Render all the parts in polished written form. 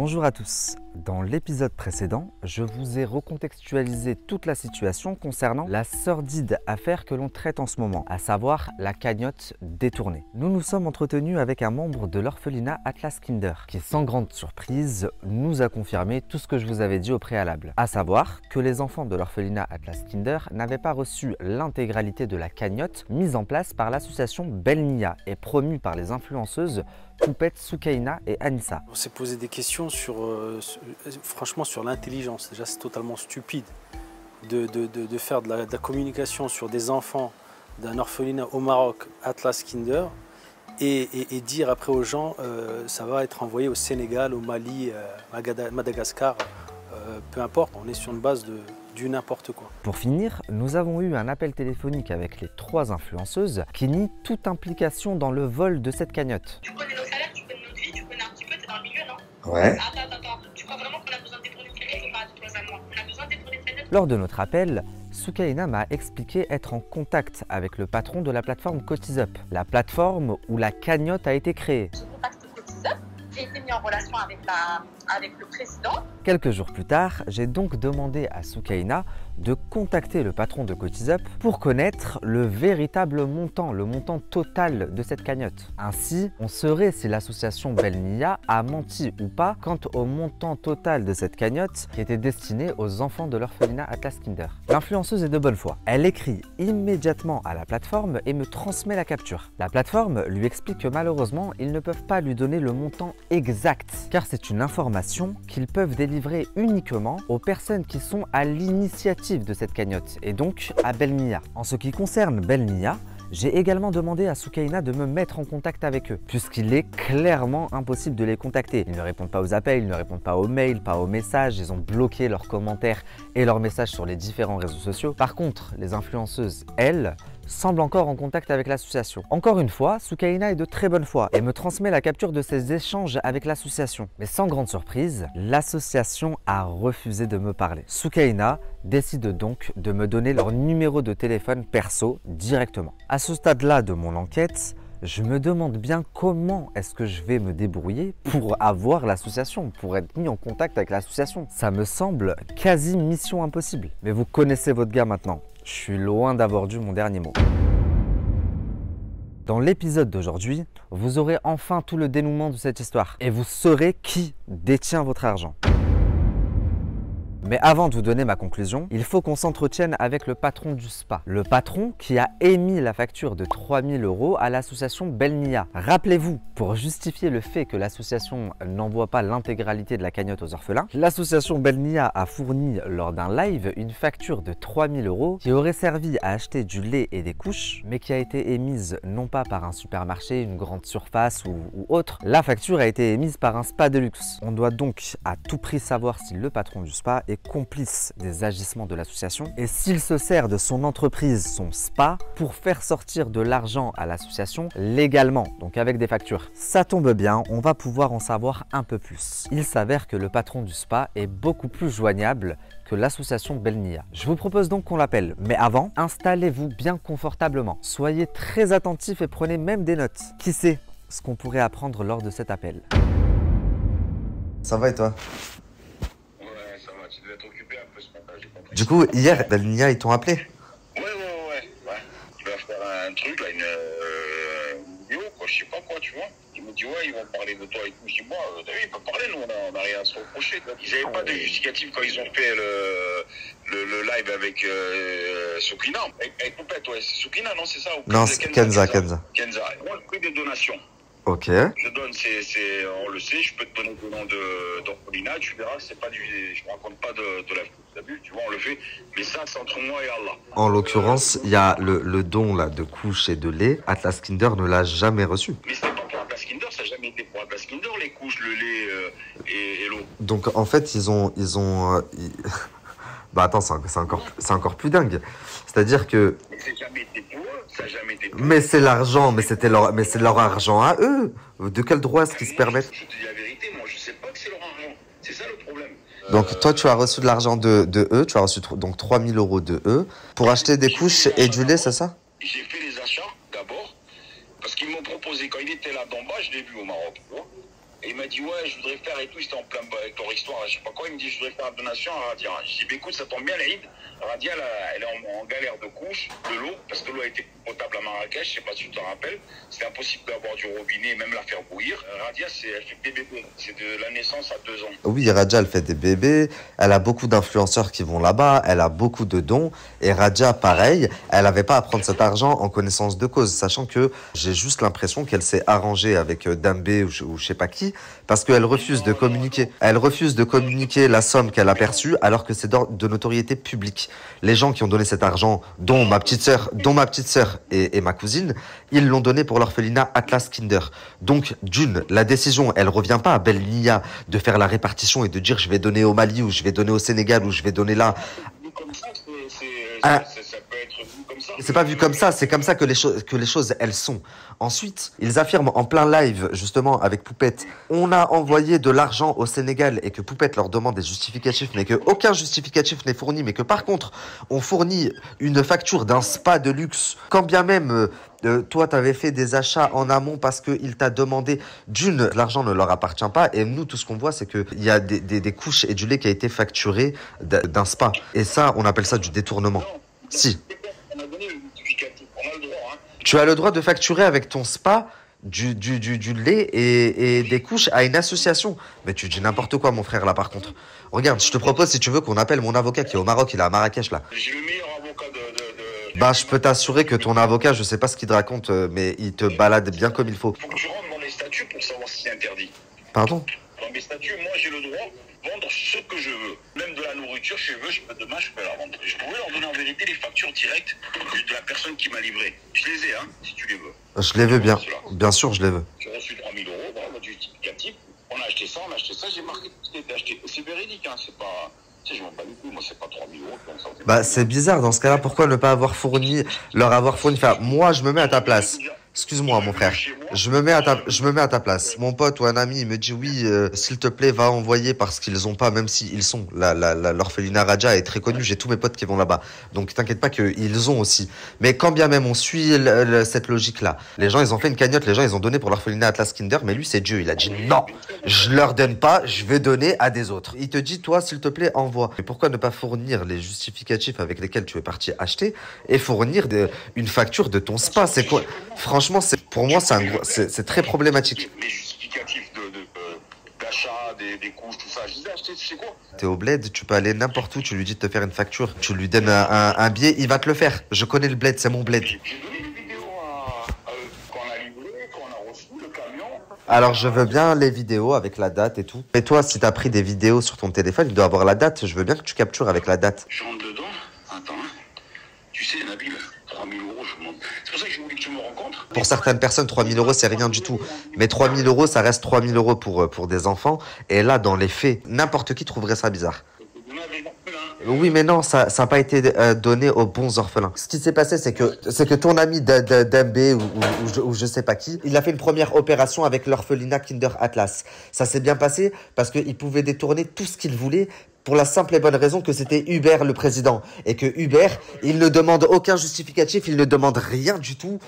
Bonjour à tous. Dans l'épisode précédent, je vous ai recontextualisé toute la situation concernant la sordide affaire que l'on traite en ce moment, à savoir la cagnotte détournée. Nous nous sommes entretenus avec un membre de l'orphelinat Atlas Kinder, qui sans grande surprise nous a confirmé tout ce que je vous avais dit au préalable, à savoir que les enfants de l'orphelinat Atlas Kinder n'avaient pas reçu l'intégralité de la cagnotte mise en place par l'association Belnia et promue par les influenceuses Poupette, Soukaina et Anissa. On s'est posé des questions franchement sur l'intelligence. Déjà, c'est totalement stupide de faire de la communication sur des enfants d'un orphelinat au Maroc, Atlas Kinder, et dire après aux gens ça va être envoyé au Sénégal, au Mali, Madagascar, peu importe, on est sur une base du n'importe quoi. Pour finir, nous avons eu un appel téléphonique avec les 3 influenceuses qui nient toute implication dans le vol de cette cagnotte. Tu connais nos salaires, tu connais notre vie, tu connais un petit peu, t'es dans le milieu, non? Ouais. Attends, tu crois vraiment qu'on a besoin de détourner de cagnotte ou pas de toi à moi? On a besoin de détourner de cagnotte? Lors de notre appel, Soukaina m'a expliqué être en contact avec le patron de la plateforme CotisUp, la plateforme où la cagnotte a été créée. Je contacte CotisUp, j'ai été mis en relation avec le président. Quelques jours plus tard, j'ai donc demandé à Soukaina de contacter le patron de CotisUp pour connaître le véritable montant, le montant total de cette cagnotte. Ainsi, on saurait si l'association Belnia a menti ou pas quant au montant total de cette cagnotte qui était destinée aux enfants de l'orphelinat Atlas Kinder. L'influenceuse est de bonne foi. Elle écrit immédiatement à la plateforme et me transmet la capture. La plateforme lui explique que malheureusement, ils ne peuvent pas lui donner le montant exact, car c'est une information qu'ils peuvent délivrer uniquement aux personnes qui sont à l'initiative de cette cagnotte et donc à Belnia. En ce qui concerne Belnia, j'ai également demandé à Soukaina de me mettre en contact avec eux, puisqu'il est clairement impossible de les contacter. Ils ne répondent pas aux appels, ils ne répondent pas aux mails, pas aux messages, ils ont bloqué leurs commentaires et leurs messages sur les différents réseaux sociaux. Par contre, les influenceuses, elles, semblent encore en contact avec l'association. Encore une fois, Soukaina est de très bonne foi et me transmet la capture de ses échanges avec l'association. Mais sans grande surprise, l'association a refusé de me parler. Soukaina décide donc de me donner leur numéro de téléphone perso directement. À ce stade-là de mon enquête, je me demande bien comment est-ce que je vais me débrouiller pour avoir l'association, pour être mis en contact avec l'association. Ça me semble quasi mission impossible. Mais vous connaissez votre gars maintenant. Je suis loin d'avoir dit mon dernier mot. Dans l'épisode d'aujourd'hui, vous aurez enfin tout le dénouement de cette histoire et vous saurez qui détient votre argent. Mais avant de vous donner ma conclusion, il faut qu'on s'entretienne avec le patron du spa. Le patron qui a émis la facture de 3 000 € à l'association Belnia. Rappelez-vous, pour justifier le fait que l'association n'envoie pas l'intégralité de la cagnotte aux orphelins, l'association Belnia a fourni lors d'un live une facture de 3 000 € qui aurait servi à acheter du lait et des couches, mais qui a été émise non pas par un supermarché, une grande surface ou autre. La facture a été émise par un spa de luxe. On doit donc à tout prix savoir si le patron du spa est complice des agissements de l'association et s'il se sert de son entreprise, son spa, pour faire sortir de l'argent à l'association légalement, donc avec des factures. Ça tombe bien, on va pouvoir en savoir un peu plus. Il s'avère que le patron du spa est beaucoup plus joignable que l'association Belnia. Je vous propose donc qu'on l'appelle, mais avant, installez-vous bien confortablement. Soyez très attentifs et prenez même des notes. Qui sait ce qu'on pourrait apprendre lors de cet appel? Ça va et toi? Du coup, hier, Belnia, ils t'ont appelé? Ouais. Il va faire un truc, là, une vidéo, quoi, je sais pas quoi, tu vois. Il me dit, ouais, ils vont parler de toi et tout. Je dis, moi, t'as vu, ils peuvent parler, nous, on a rien à se reprocher. Ils n'avaient pas de justificatif quand ils ont fait le live avec Soukaina. Avec Poupette, ouais, c'est Soukaina, non, c'est ça? Non, c'est Kenza. Moi, je fais des donations. Ok. Je donne, on le sait, je peux te donner le nom d'orphelinat, tu verras, c'est pas je raconte pas de la foule, t'as vu, tu vois, on le fait, mais ça, c'est entre moi et Allah. En l'occurrence, il y a le don là, de couches et de lait. Atlas Kinder ne l'a jamais reçu. Mais c'était pas pour Atlas Kinder, ça n'a jamais été pour Atlas Kinder, les couches, le lait et l'eau. Donc en fait, ils ont Bah attends, c'est encore plus dingue. C'est-à-dire que... Mais c'est jamais été pour eux, ça n'a jamais été pour eux. Mais c'est l'argent, mais c'est leur argent à eux. De quel droit est-ce qu'ils se permettent? Je te dis la vérité, moi je sais pas que c'est leur argent. C'est ça le problème. Donc toi, tu as reçu de l'argent de eux, tu as reçu donc 3 000 € de eux pour acheter des couches et du lait, c'est ça? J'ai fait les achats d'abord, parce qu'ils m'ont proposé, quand il était là d'en bas, je l'ai vu au Maroc, tu vois. Et il m'a dit, ouais, je voudrais faire et tout. J'étais en plein avec leur histoire, je sais pas quoi. Il me dit, je voudrais faire une donation à Radia. Je dis, bah, écoute, ça tombe bien, l'Aïd. Radia, elle est en galère de couche, de l'eau, parce que l'eau a été potable à Marrakech. Je sais pas si tu te rappelles. C'était impossible d'avoir du robinet, même la faire bouillir. Radia, elle fait des bébés. C'est de la naissance à 2 ans. Oui, Radia, elle fait des bébés. Elle a beaucoup d'influenceurs qui vont là-bas. Elle a beaucoup de dons. Et Radia, pareil, elle n'avait pas à prendre cet argent en connaissance de cause, sachant que j'ai juste l'impression qu'elle s'est arrangée avec Dambé ou je sais pas qui, parce qu'elle refuse de communiquer. Elle refuse de communiquer la somme qu'elle a perçue, alors que c'est de notoriété publique. Les gens qui ont donné cet argent, dont ma petite sœur et ma cousine, ils l'ont donné pour l'orphelinat Atlas Kinder. Donc, d'une, la décision, elle revient pas à Bel Nia de faire la répartition et de dire je vais donner au Mali ou je vais donner au Sénégal ou je vais donner là. Comme ça, ça peut être vu comme ça. C'est pas vu comme ça, c'est comme ça que les choses, elles sont. Ensuite, ils affirment en plein live, justement, avec Poupette, on a envoyé de l'argent au Sénégal et que Poupette leur demande des justificatifs, mais que aucun justificatif n'est fourni, mais que par contre, on fournit une facture d'un spa de luxe, quand bien même... toi, tu avais fait des achats en amont parce qu'il t'a demandé d'une, l'argent ne leur appartient pas. Et nous, tout ce qu'on voit, c'est qu'il y a des couches et du lait qui a été facturé d'un spa. Et ça, on appelle ça du détournement. Si. On a donné le justificatif, on a le droit. Hein. Tu as le droit de facturer avec ton spa du lait et des couches à une association. Mais tu dis n'importe quoi, mon frère, là, par contre. Regarde, je te propose, si tu veux, qu'on appelle mon avocat qui est au Maroc, il est à Marrakech, là. J'ai le meilleur avocat Bah, je peux t'assurer que ton avocat, je sais pas ce qu'il te raconte, mais il te balade bien comme il faut. Faut que tu rentres dans les statuts pour savoir si c'est interdit. Pardon? Dans mes statuts, moi, j'ai le droit de vendre ce que je veux. Même de la nourriture, demain, je peux la vendre. Je pourrais leur donner en vérité les factures directes de la personne qui m'a livré. Je les ai, hein, si tu les veux. Je les veux bien. Bien sûr, je les veux. J'ai reçu 3 000 €, voilà, votre justificatif. On a acheté ça, j'ai marqué tout ce qui a été acheté. C'est véridique, hein, c'est pas... Tu sais, je m'en bats les couilles, moi, c'est pas 3 000 €. Donc ça, Bah, c'est bizarre, dans ce cas-là, pourquoi ne pas avoir fourni, leur avoir fourni, enfin, moi, je me mets à ta place. Excuse-moi, mon frère. Je me mets à ta place. Mon pote ou un ami, il me dit oui, s'il te plaît, va envoyer parce qu'ils ont pas, même s'ils sont. L'orphelinat Radia est très connu. J'ai tous mes potes qui vont là-bas. Donc, t'inquiète pas qu'ils ont aussi. Mais quand bien même on suit cette logique-là, les gens, ils ont fait une cagnotte. Les gens, ils ont donné pour l'orphelinat Atlas Kinder. Mais lui, c'est Dieu. Il a dit non, je leur donne pas. Je vais donner à des autres. Il te dit, toi, s'il te plaît, envoie. Mais pourquoi ne pas fournir les justificatifs avec lesquels tu es parti acheter et fournir une facture de ton spa? C'est quoi? Franchement, pour moi, c'est très problématique. Les justificatifs d'achat, des couches, tout ça, je disais acheter, tu sais quoi? T'es au bled, tu peux aller n'importe où, tu lui dis de te faire une facture, tu lui donnes un billet, il va te le faire. Je connais le bled, c'est mon bled. J'ai donné les vidéos quand on a livré, quand on a reçu le camion. Alors, je veux bien les vidéos avec la date et tout. Et toi, si t'as pris des vidéos sur ton téléphone, il doit avoir la date. Je veux bien que tu captures avec la date. Je rentre dedans. Attends, hein. Tu sais, Nabil, 3 000 €, je monte. C'est pour ça que je voulais que tu me rencontres. Pour certaines personnes, 3 000 €, c'est rien du tout. Mais 3 000 €, ça reste 3 000 € pour des enfants. Et là, dans les faits, n'importe qui trouverait ça bizarre. Oui, mais non, ça n'a pas été donné aux bons orphelins. Ce qui s'est passé, c'est que ton ami Dembé ou je sais pas qui, il a fait une première opération avec l'orphelinat Kinder Atlas. Ça s'est bien passé parce qu'il pouvait détourner tout ce qu'il voulait pour la simple et bonne raison que c'était Hubert le président. Et que Hubert, il ne demande aucun justificatif, il ne demande rien du tout.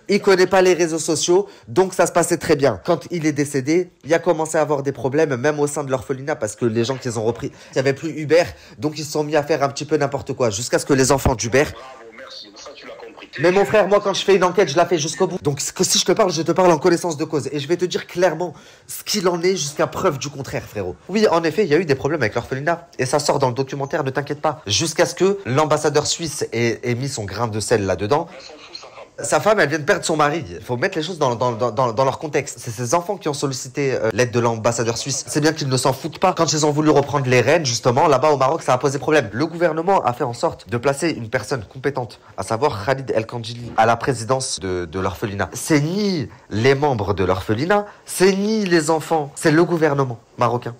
Il connaît pas les réseaux sociaux, donc ça se passait très bien. Quand il est décédé, il a commencé à avoir des problèmes, même au sein de l'orphelinat, parce que les gens qui les ont repris, il n'y avait plus Hubert, donc ils se sont mis à faire un petit peu n'importe quoi, jusqu'à ce que les enfants d'Hubert... Mais mon frère, moi, quand je fais une enquête, je la fais jusqu'au bout. Donc, si je te parle en connaissance de cause. Et je vais te dire clairement ce qu'il en est jusqu'à preuve du contraire, frérot. Oui, en effet, il y a eu des problèmes avec l'orphelinat. Et ça sort dans le documentaire, ne t'inquiète pas. Jusqu'à ce que l'ambassadeur suisse ait mis son grain de sel là-dedans. Sa femme, elle vient de perdre son mari. Il faut mettre les choses dans leur contexte. C'est ses enfants qui ont sollicité l'aide de l'ambassadeur suisse. C'est bien qu'ils ne s'en foutent pas. Quand ils ont voulu reprendre les rênes, justement, là-bas au Maroc, ça a posé problème. Le gouvernement a fait en sorte de placer une personne compétente, à savoir Khalid El Kandjili, à la présidence de l'orphelinat. C'est ni les membres de l'orphelinat, c'est ni les enfants, c'est le gouvernement marocain.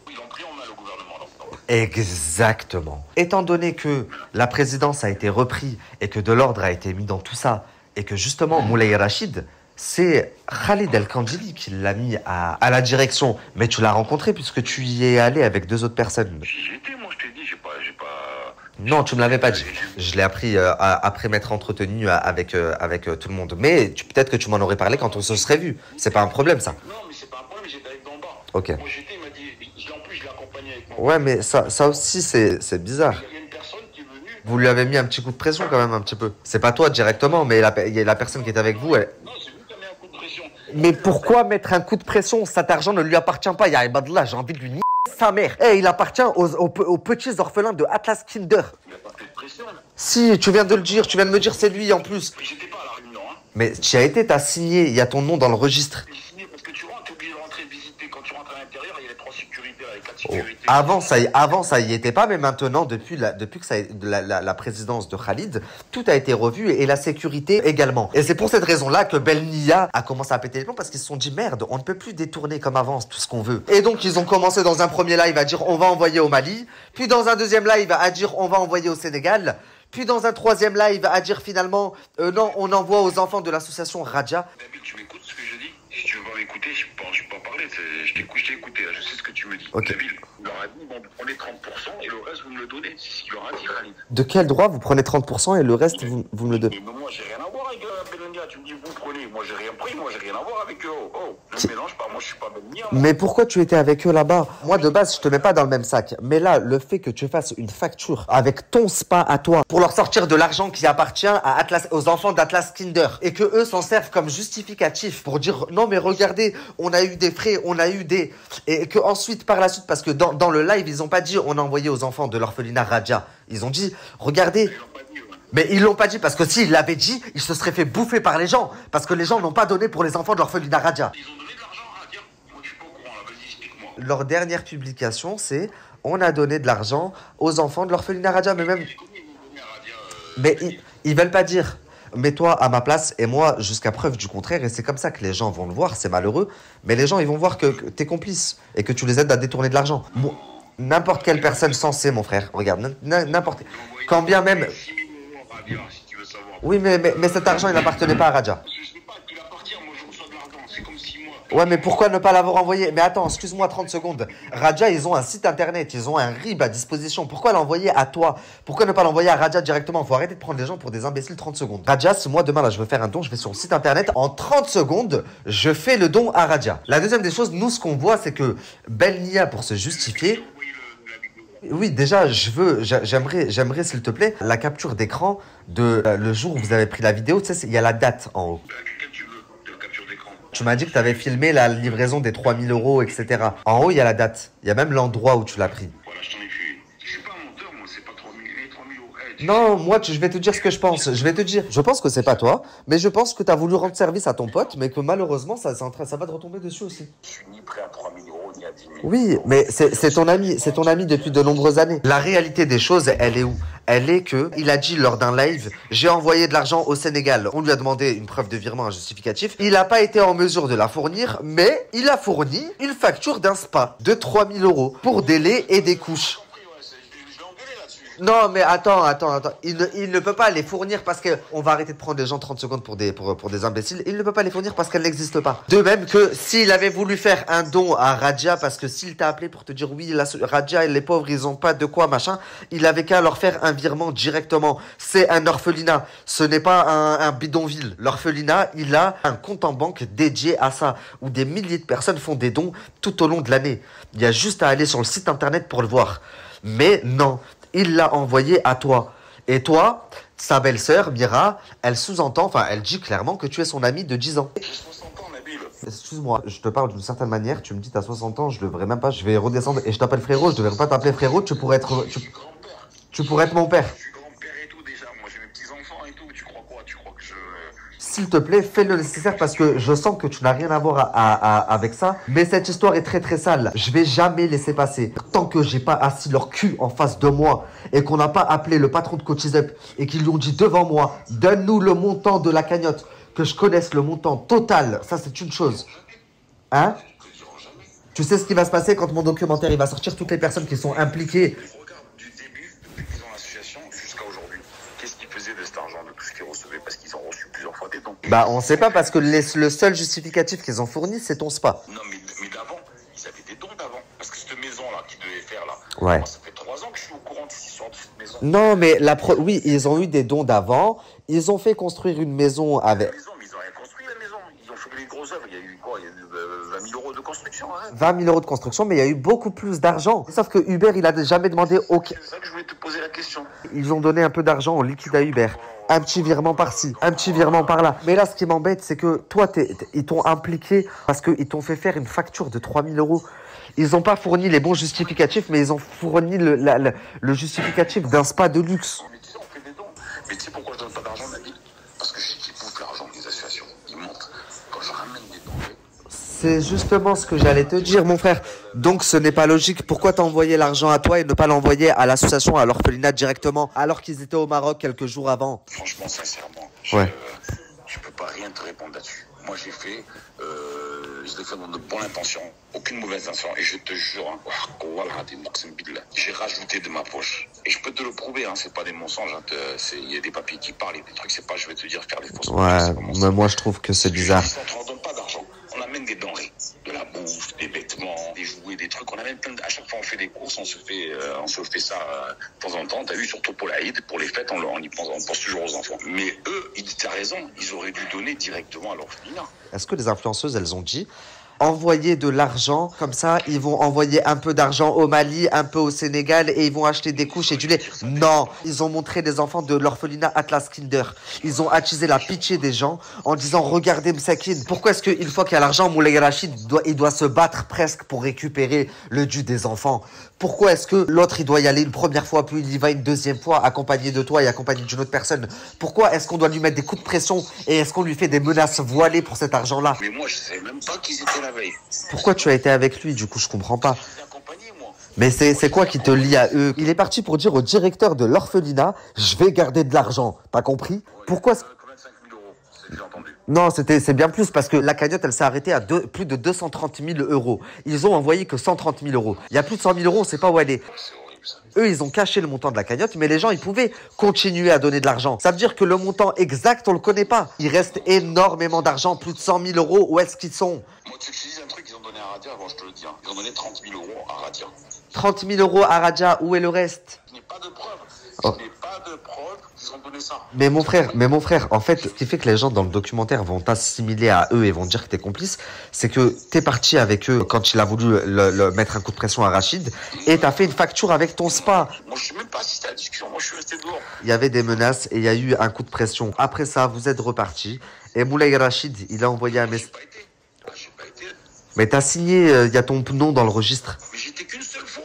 Exactement. Étant donné que la présidence a été reprise et que de l'ordre a été mis dans tout ça, et que justement, Moulay Rachid, c'est Khalid El Kandjili qui l'a mis à la direction. Mais tu l'as rencontré puisque tu y es allé avec 2 autres personnes. J'y étais, moi, je t'ai dit, j'ai pas... Non, tu me l'avais pas dit. Je l'ai appris après m'être entretenu avec tout le monde. Mais peut-être que tu m'en aurais parlé quand on se serait vu. C'est pas un problème, ça. Non, mais c'est pas un problème. mais j'étais avec d'en bas. Ok. Moi j'étais, il m'a dit, en plus je l'ai accompagné avec moi. Ouais, mais ça aussi, c'est bizarre. Il y a une personne qui est venue. Vous lui avez mis un petit coup de pression quand même, un petit peu. C'est pas toi directement, mais il y a la personne qui est avec vous. Non, c'est lui qui a mis un coup de pression. Mais pourquoi mettre un coup de pression? Cet argent ne lui appartient pas. Il y a Ibadallah, j'ai envie de lui nier sa mère. Eh, il appartient aux petits orphelins de Atlas Kinder. Il n'y a pas fait de pression, là. Si, tu viens de le dire, tu viens de me dire c'est lui en plus. Mais j'étais pas à la réunion, hein. Mais tu as été, t'as signé, il y a ton nom dans le registre. J'ai signé parce que tu rentres, t'es obligé de rentrer visiter. Quand tu rentres à l'intérieur, il y a les 3 sécurités, là, les 4 Oh. sécurités. Avant, ça y était pas, mais maintenant, depuis que la présidence de Khalid, tout a été revu et la sécurité également. Et c'est pour cette raison-là que Belnia a commencé à péter les plombs parce qu'ils se sont dit merde, on ne peut plus détourner comme avant tout ce qu'on veut. Et donc, ils ont commencé dans un premier live à dire on va envoyer au Mali, puis dans un deuxième live à dire on va envoyer au Sénégal. Puis dans un troisième live à dire finalement non, on envoie aux enfants de l'association Raja. David, tu m'écoutes ce que je dis? Si tu veux pas m'écouter, je peux pas parler. Je t'ai écouté, là, je sais ce que tu me dis. Ok. David, il leur a dit bon, prenez 30% et le reste, vous me le donnez. C'est ce qu'il leur a dit, Khalid. De quel droit vous prenez 30% et le reste vous me le donnez? Mais moi, j'ai rien à voir avec Belenia. Tu me dis, vous prenez. Moi, j'ai rien pris. Moi, j'ai rien à voir avec eux. Oh, je me mélange pas. Moi, je suis pas Belenia. Mais pourquoi tu étais avec eux là-bas? Moi, de base, je te mets pas dans le même sac. Mais là, le fait que tu fasses une facture avec ton spa à toi pour leur sortir de l'argent qui appartient à Atlas, aux enfants d'Atlas Kinder et que eux s'en servent comme justificatif pour dire non, mais regardez, on a eu des frais, on a eu des. Et que ensuite, par la suite, parce que dans le live, ils ont pas dit on a envoyé aux enfants de l'orphelinat Raja. Ils ont dit regardez. Mais ils l'ont pas dit parce que s'ils l'avaient dit, ils se seraient fait bouffer par les gens. Parce que les gens n'ont pas donné pour les enfants de l'orphelinat Raja. Ils ont donné de l'argent à Radia. Moi, je suis pas au courant, là. Vas-y, explique-moi. Leur dernière publication, c'est on a donné de l'argent aux enfants de l'orphelinat Raja. Mais même. Mais ils veulent pas dire. Mets-toi à ma place et moi jusqu'à preuve du contraire. Et c'est comme ça que les gens vont le voir. C'est malheureux. Mais les gens, ils vont voir que t'es complice et que tu les aides à détourner de l'argent. Bon, n'importe quelle personne sensée, mon frère. Regarde, n'importe. Quand bien même. Si tu veux savoir. Oui, mais cet argent, il n'appartenait pas à Raja. Parce que je sais pas qu'il appartient. Moi, je reçois de l'argent. C'est comme si moi. Ouais, mais pourquoi ne pas l'avoir envoyé? Mais attends, excuse-moi 30 secondes. Raja, ils ont un site internet, ils ont un RIB à disposition. Pourquoi l'envoyer à toi? Pourquoi ne pas l'envoyer à Raja directement? Faut arrêter de prendre les gens pour des imbéciles 30 secondes. Raja, si moi demain là je veux faire un don, je vais sur le site internet. En 30 secondes, je fais le don à Raja. La deuxième des choses, nous ce qu'on voit, c'est que Belnia, pour se justifier. Oui, déjà, j'aimerais, s'il te plaît, la capture d'écran de le jour où vous avez pris la vidéo. Tu sais, il y a la date en haut. Quel tu veux de capture d'écran? Tu m'as dit que tu avais filmé la livraison des 3000 €, etc. En haut, il y a la date. Il y a même l'endroit où tu l'as pris. Voilà, je t'en ai fait. Je suis pas un menteur, moi, c'est pas 3000 €. Hey, Non, moi, je vais te dire ce que je pense. Je vais te dire. Je pense que c'est pas toi, mais je pense que tu as voulu rendre service à ton pote, mais que malheureusement, ça va te retomber dessus aussi. je suis ni prêt à 3000 € ni à 10 000. Oui, mais c'est ton ami depuis de nombreuses années. La réalité des choses, elle est où? Elle est que il a dit lors d'un live, j'ai envoyé de l'argent au Sénégal. On lui a demandé une preuve de virement, un justificatif. Il n'a pas été en mesure de la fournir, mais il a fourni une facture d'un spa de 3000 € pour des laits et des couches. Je vais engueuler là-dessus. Non, mais attends. Il ne peut pas les fournir parce que on va arrêter de prendre les gens 30 secondes pour des imbéciles. Il ne peut pas les fournir parce qu'elles n'existent pas. De même que s'il avait voulu faire un don à Raja, parce que s'il t'a appelé pour te dire oui, Raja et les pauvres, ils ont pas de quoi, machin, il avait qu'à leur faire un virement directement. C'est un orphelinat. Ce n'est pas un bidonville. L'orphelinat, il a un compte en banque dédié à ça, où des milliers de personnes font des dons tout au long de l'année. Il y a juste à aller sur le site internet pour le voir. Mais non, il l'a envoyé à toi. Et toi, sa belle-sœur, Mira, elle sous-entend, enfin, elle dit clairement que tu es son ami de 10 ans. J'ai 60 ans, Nabil. Excuse-moi, je te parle d'une certaine manière, tu me dis t'as 60 ans, je devrais même pas, je vais redescendre et je t'appelle frérot, je devrais pas t'appeler frérot, tu pourrais être mon père. Je suis grand-père et tout déjà. Moi, j'ai mes petits-enfants et tout. Tu crois quoi? Tu crois que je... S'il te plaît, fais le nécessaire parce que je sens que tu n'as rien à voir avec ça. Mais cette histoire est très très sale. Je vais jamais laisser passer. Tant que j'ai pas assis leur cul en face de moi et qu'on n'a pas appelé le patron de Coach Up et qu'ils lui ont dit devant moi, donne-nous le montant de la cagnotte, que je connaisse le montant total. Ça, c'est une chose. Hein? Tu sais ce qui va se passer quand mon documentaire il va sortir, toutes les personnes qui sont impliquées. Regarde, du début, depuis qu'ils ont l'association jusqu'à aujourd'hui, qu'est-ce qu'ils faisaient de cet argent, de tout ce qu'ils recevaient? Parce qu'ils ont reçu plusieurs fois des dons. Bah, on sait pas parce que le seul justificatif qu'ils ont fourni, c'est ton spa. Non, mais d'avant, ils avaient des dons d'avant. Parce que cette maison-là qu'ils devaient faire là, Ouais. moi, ça fait 3 ans que je suis au courant de cette histoire de cette maison. Non, mais oui, ils ont eu des dons d'avant. Ils ont fait construire une maison avec. La maison, mais ils n'ont rien construit la maison. Ils ont fait les grosses œuvres. Il y a eu quoi? Il y a eu 20 000 € de construction. construction, arrête. 20 000 euros de construction, mais il y a eu beaucoup plus d'argent. Sauf que Uber, il a jamais demandé aucun... C'est ça que je voulais te poser la question. Ils ont donné un peu d'argent en liquide à Uber. Un petit virement par-ci, un petit virement par-là. Mais là, ce qui m'embête, c'est que toi, ils t'ont impliqué parce qu'ils t'ont fait faire une facture de 3 000 euros. Ils n'ont pas fourni les bons justificatifs, mais ils ont fourni le justificatif d'un spa de luxe. Mais tu sais, on fait des dons. Mais tu sais pourquoi je donne pas d'argent, Nabil? Parce que je sais qu'ils bouffent l'argent des associations. Ils montent. Quand je ramène des dons... C'est justement ce que j'allais te dire, mon frère. Donc, ce n'est pas logique. Pourquoi t'as envoyé l'argent à toi et ne pas l'envoyer à l'association, à l'orphelinat directement, alors qu'ils étaient au Maroc quelques jours avant? Franchement, sincèrement, je peux pas rien te répondre là-dessus. Moi, j'ai fait, je l'ai fait dans de bonnes intentions, aucune mauvaise intention. Et je te jure, j'ai rajouté de ma poche. Et je peux te le prouver, hein, c'est pas des mensonges. Il y a des papiers qui parlent et des trucs, c'est pas, je vais te dire, faire des fausses. Ouais, mais moi, je trouve que c'est bizarre. On ne donne pas d'argent. On amène des denrées, de la bouffe, des vêtements, des jouets, des trucs. On amène plein à chaque fois, on fait des courses, on se fait ça de temps en temps. T'as vu, surtout pour l'Aïd, pour les fêtes, on pense toujours aux enfants. Mais eux, t'as raison, ils auraient dû donner directement à l'orphelinat. Est-ce que les influenceuses, elles ont dit envoyer de l'argent, comme ça, ils vont envoyer un peu d'argent au Mali, un peu au Sénégal, et ils vont acheter des couches et du lait? Non, ils ont montré des enfants de l'orphelinat Atlas Kinder. Ils ont attisé la pitié des gens en disant, regardez Msakin, pourquoi est-ce qu'une fois qu'il y a l'argent, Moulay Rachid, il doit se battre presque pour récupérer le dû des enfants? Pourquoi est-ce que l'autre, il doit y aller une première fois, puis il y va une deuxième fois, accompagné de toi et accompagné d'une autre personne? Pourquoi est-ce qu'on doit lui mettre des coups de pression et est-ce qu'on lui fait des menaces voilées pour cet argent-là? Mais moi, je savais même pas qu'ils étaient la veille. Pourquoi tu as été avec lui? Du coup, je comprends pas. Mais c'est quoi qui te lie à eux? Il est parti pour dire au directeur de l'orphelinat, je vais garder de l'argent. T'as compris? Pourquoi? 25 000 euros, c'est déjà entendu. Non, c'est bien plus parce que la cagnotte, elle s'est arrêtée à plus de 230 000 euros. Ils ont envoyé que 130 000 euros. Il y a plus de 100 000 euros, on ne sait pas où elle est. C'est horrible, ça. Eux, ils ont caché le montant de la cagnotte, mais les gens, ils pouvaient continuer à donner de l'argent. Ça veut dire que le montant exact, on le connaît pas. Il reste énormément d'argent, plus de 100 000 euros. Où est-ce qu'ils sont? Moi, tu sais que je te dis un truc, ils ont donné à Radia, avant je te le dis. Hein. Ils ont donné 30 000 euros à Radia. 30 000 euros à Raja, où est le reste? Je n'ai pas de preuve. Oh. Je n'ai pas de preuve qu'ils ont donné ça. Mais mon frère, en fait, ce qui fait que les gens dans le documentaire vont t'assimiler à eux et vont dire que t'es complice, c'est que t'es parti avec eux quand il a voulu mettre un coup de pression à Rachid et t'as fait une facture avec ton spa. Moi, je suis même pas assisté à la discussion. Moi, je suis resté dehors. Il y avait des menaces et il y a eu un coup de pression. Après ça, vous êtes repartis et Moulay Rachid, il a envoyé un message. J'ai pas été. Mais t'as signé, il y a ton nom dans le registre. Mais j'étais qu'une seule fois.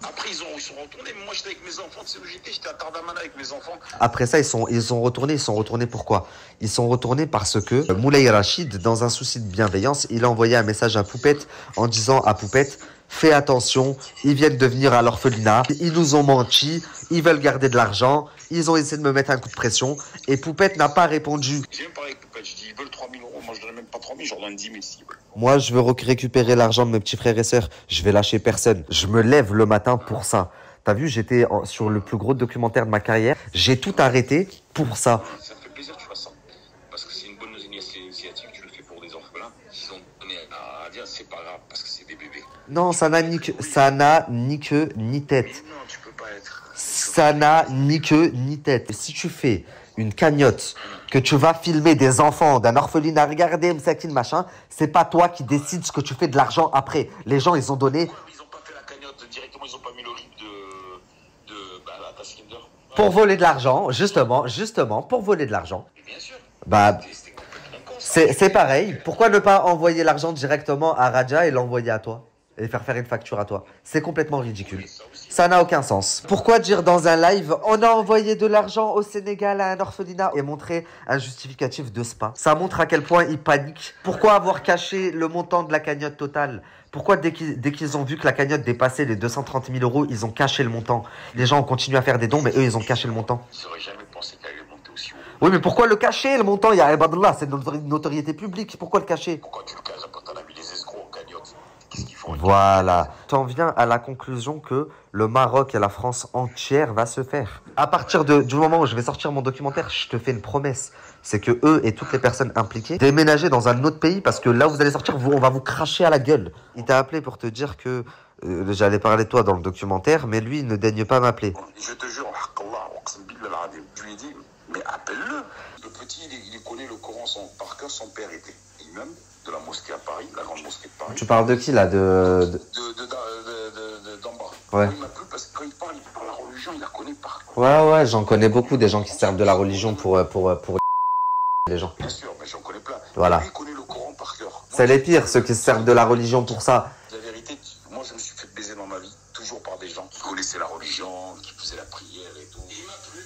Après, ils sont retournés. Mais moi, j'étais avec mes enfants. Tu sais où j'étais à Tardamana avec mes enfants. Après ça, ils sont retournés. Ils sont retournés pourquoi? Ils sont retournés parce que Moulay Rachid, dans un souci de bienveillance, il a envoyé un message à Poupette en disant à Poupette, fais attention, ils viennent de venir à l'orphelinat, ils nous ont menti, ils veulent garder de l'argent, ils ont essayé de me mettre un coup de pression et Poupette n'a pas répondu. J'ai même parlé avec Poupette, je dis ils veulent 3 000 euros, moi je donne même pas 3 000, je leur donne 10 000 s'ils veulent. Moi, je veux récupérer l'argent de mes petits frères et sœurs, je vais lâcher personne. Je me lève le matin pour ça. T'as vu, j'étais sur le plus gros documentaire de ma carrière, j'ai tout arrêté pour ça. Ça me fait plaisir que tu fasses ça, parce que c'est une bonne initiative, tu le fais pour des orphelins. S'ils ont donné à Radia, c'est pas grave, parce que c'est des bébés. Non, ça n'a ni queue ni tête. Mais non, tu peux pas être. Ça n'a ni queue ni tête. Si tu fais une cagnotte, que tu vas filmer des enfants d'un orphelinat, regarder Msakin, machin, c'est pas toi qui décides ce que tu fais de l'argent après. Les gens, ils ont donné... Ils ont pas fait la cagnotte directement, ils ont pas mis le RIB de Atlas Kinder. Pour voler de l'argent, justement, pour voler de l'argent. Bien sûr. Bah, C'était complètement con, ça. c'est pareil. Pourquoi ne pas envoyer l'argent directement à Raja et l'envoyer à toi? Et faire une facture à toi. C'est complètement ridicule. Ça n'a aucun sens. Pourquoi dire dans un live, on a envoyé de l'argent au Sénégal à un orphelinat et montrer un justificatif de spa? Ça montre à quel point ils paniquent. Pourquoi avoir caché le montant de la cagnotte totale? Pourquoi dès qu'ils ont vu que la cagnotte dépassait les 230 000 euros, ils ont caché le montant? Les gens ont continué à faire des dons, mais eux, ils ont caché le montant. Ils auraient jamais pensé qu'elle allait monter aussi haut. Oui, mais pourquoi le cacher, le montant? Il y a Ibadallah, c'est une notoriété publique. Pourquoi le cacher? Pourquoi tu le caches après t'en as mis les escrocs en cagnotte? Qu'est-ce qu'ils font? Voilà. T'en viens à la conclusion que le Maroc et la France entière va se faire. À partir du moment où je vais sortir mon documentaire, je te fais une promesse. C'est que eux et toutes les personnes impliquées déménager dans un autre pays parce que là où vous allez sortir, on va vous cracher à la gueule. Il t'a appelé pour te dire que j'allais parler de toi dans le documentaire, mais lui, il ne daigne pas m'appeler. Je te jure, je lui ai dit, mais appelle-le. Le petit, il connaît le Coran par cœur, son père était. immeuble de la mosquée à Paris, la grande mosquée de Paris. Tu parles de qui là? D'en bas. Ouais. Il m'a plu parce que quand il parle la religion, il la connaît pas. Ouais, j'en connais beaucoup des gens qui se servent de la religion pour les gens. Bien sûr, mais j'en connais plein. Voilà. Lui, il connaît le Coran par cœur. C'est les pires, ceux qui se servent de la religion pour ça. La vérité, moi je me suis fait baiser dans ma vie, toujours par des gens qui connaissaient la religion, qui faisaient la prière et tout. Il m'a plu.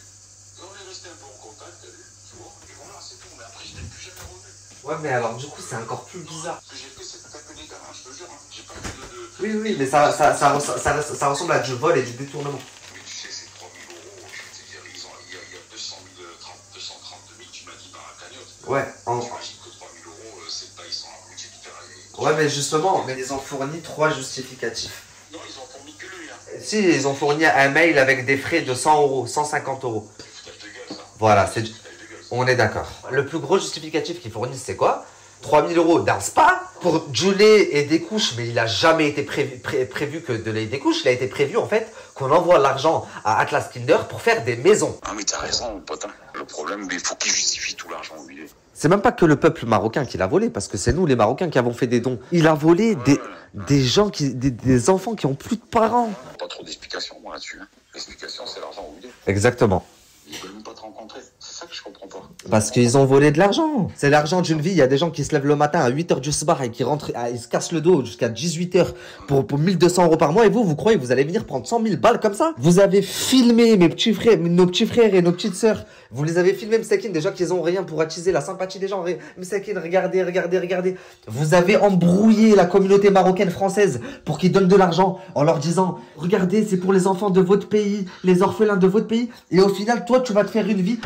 On est resté un peu en contact, tu vois. Et voilà, c'est tout. Mais après, je n'ai plus jamais revu. Ouais, mais alors du coup, c'est encore plus bizarre. Ce que j'ai fait, c'est taper des gamins, je te jure. J'ai pas fait de... Oui, mais ça ressemble à du vol et du détournement. Mais tu sais, c'est 3 000 euros. Je veux dire, il y a 232 000, tu m'as dit, par la cagnotte. Ouais. J'imagine que 3 000 euros, c'est pas, ils sont abrutis de faire. Ouais, mais justement, mais ils ont fourni 3 justificatifs. Non, ils ont fourni que lui. Hein. Si, ils ont fourni un mail avec des frais de 100 euros, 150 euros. C'est foutage de gueule, ça. Voilà, C'est foutage de gueule, ça. on est d'accord. Le plus gros justificatif qu'ils fournissent, c'est quoi? 3 000 euros d'un spa pour Julie et des couches, mais il n'a jamais été prévu que de les des couches. Il a été prévu en fait qu'on envoie l'argent à Atlas Kinder pour faire des maisons. Ah, mais t'as raison, mon pote. Hein. Le problème, il faut qu'il justifie tout l'argent où il est. C'est même pas que le peuple marocain qui l'a volé, parce que c'est nous les Marocains qui avons fait des dons. Il a volé des gens des enfants qui ont plus de parents. Pas trop d'explications, moi, là-dessus. Hein. L'explication, c'est l'argent où il est. Exactement. Ils veulent même pas te rencontrer. C'est ça que je comprends pas. Parce qu'ils ont volé de l'argent. C'est l'argent d'une vie. Il y a des gens qui se lèvent le matin à 8h du soir et qui rentrent, ils se cassent le dos jusqu'à 18h pour 1200 euros par mois. Et vous croyez que vous allez venir prendre 100 000 balles comme ça? Vous avez filmé nos petits frères et nos petites sœurs. Vous les avez filmés, Msakin, déjà qu'ils ont rien pour attiser la sympathie des gens. Msakin, regardez. Vous avez embrouillé la communauté marocaine française pour qu'ils donnent de l'argent en leur disant, regardez, c'est pour les enfants de votre pays, les orphelins de votre pays. Et au final, toi, tu vas te faire une vie.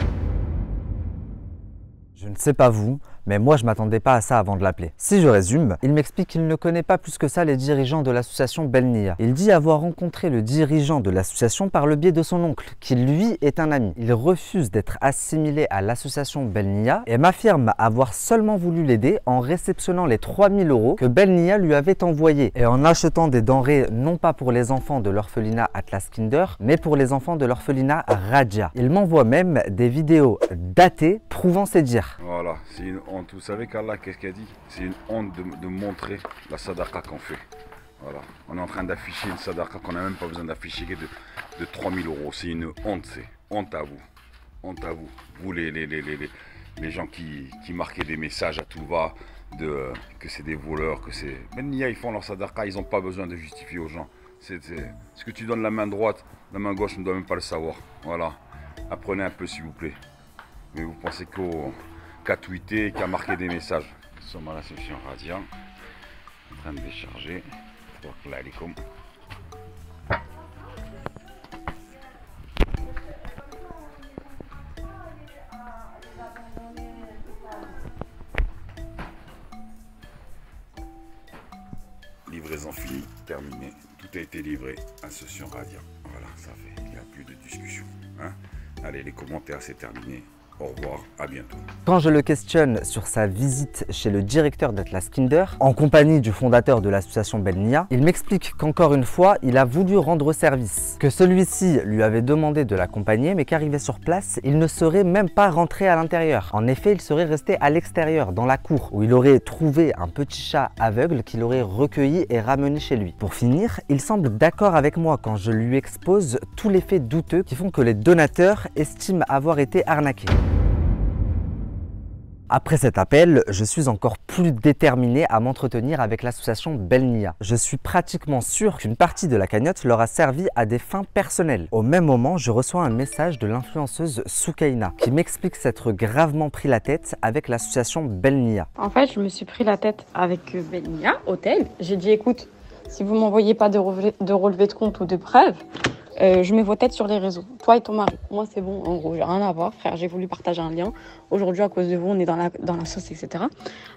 Je ne sais pas vous, mais moi je m'attendais pas à ça avant de l'appeler. Si je résume, il m'explique qu'il ne connaît pas plus que ça les dirigeants de l'association Belnia. Il dit avoir rencontré le dirigeant de l'association par le biais de son oncle, qui lui est un ami. Il refuse d'être assimilé à l'association Belnia et m'affirme avoir seulement voulu l'aider en réceptionnant les 3 000 euros que Belnia lui avait envoyés et en achetant des denrées non pas pour les enfants de l'orphelinat Atlas Kinder, mais pour les enfants de l'orphelinat Radia. Il m'envoie même des vidéos datées prouvant ses dires. Voilà, c'est une honte. Vous savez qu'Allah, qu'est-ce qu'il a dit? C'est une honte de montrer la sadaqa qu'on fait. Voilà, on est en train d'afficher une sadaqa qu'on n'a même pas besoin d'afficher de 3 000 euros. C'est une honte, c'est honte à vous. Honte à vous. Vous les gens qui marquaient des messages à tout va, que c'est des voleurs, que c'est... Même Nia, ils font leur sadaqa, ils n'ont pas besoin de justifier aux gens. Ce que tu donnes la main droite, la main gauche ne doit même pas le savoir. Voilà, apprenez un peu s'il vous plaît. Mais vous pensez qu'à tweeter, qu'à marquer des messages. Nous sommes à la session Radia, en train de décharger. Livraison finie, terminée. Tout a été livré à Session Radia. Voilà, ça fait. Il n'y a plus de discussion. Hein? Allez, les commentaires, c'est terminé. Au revoir, à bientôt. Quand je le questionne sur sa visite chez le directeur d'Atlas Kinder, en compagnie du fondateur de l'association Belnia, il m'explique qu'encore une fois, il a voulu rendre service, que celui-ci lui avait demandé de l'accompagner, mais qu'arrivé sur place, il ne serait même pas rentré à l'intérieur. En effet, il serait resté à l'extérieur, dans la cour, où il aurait trouvé un petit chat aveugle qu'il aurait recueilli et ramené chez lui. Pour finir, il semble d'accord avec moi quand je lui expose tous les faits douteux qui font que les donateurs estiment avoir été arnaqués. Après cet appel, je suis encore plus déterminé à m'entretenir avec l'association Belnia. Je suis pratiquement sûr qu'une partie de la cagnotte leur a servi à des fins personnelles. Au même moment, je reçois un message de l'influenceuse Soukaina qui m'explique s'être gravement pris la tête avec l'association Belnia. En fait, je me suis pris la tête avec Belnia, hôtel. J'ai dit, écoute, si vous m'envoyez pas de relevé de compte ou de preuves, je mets vos têtes sur les réseaux, toi et ton mari. Moi, c'est bon, en gros, j'ai rien à voir, frère. J'ai voulu partager un lien. Aujourd'hui, à cause de vous, on est dans la sauce, etc.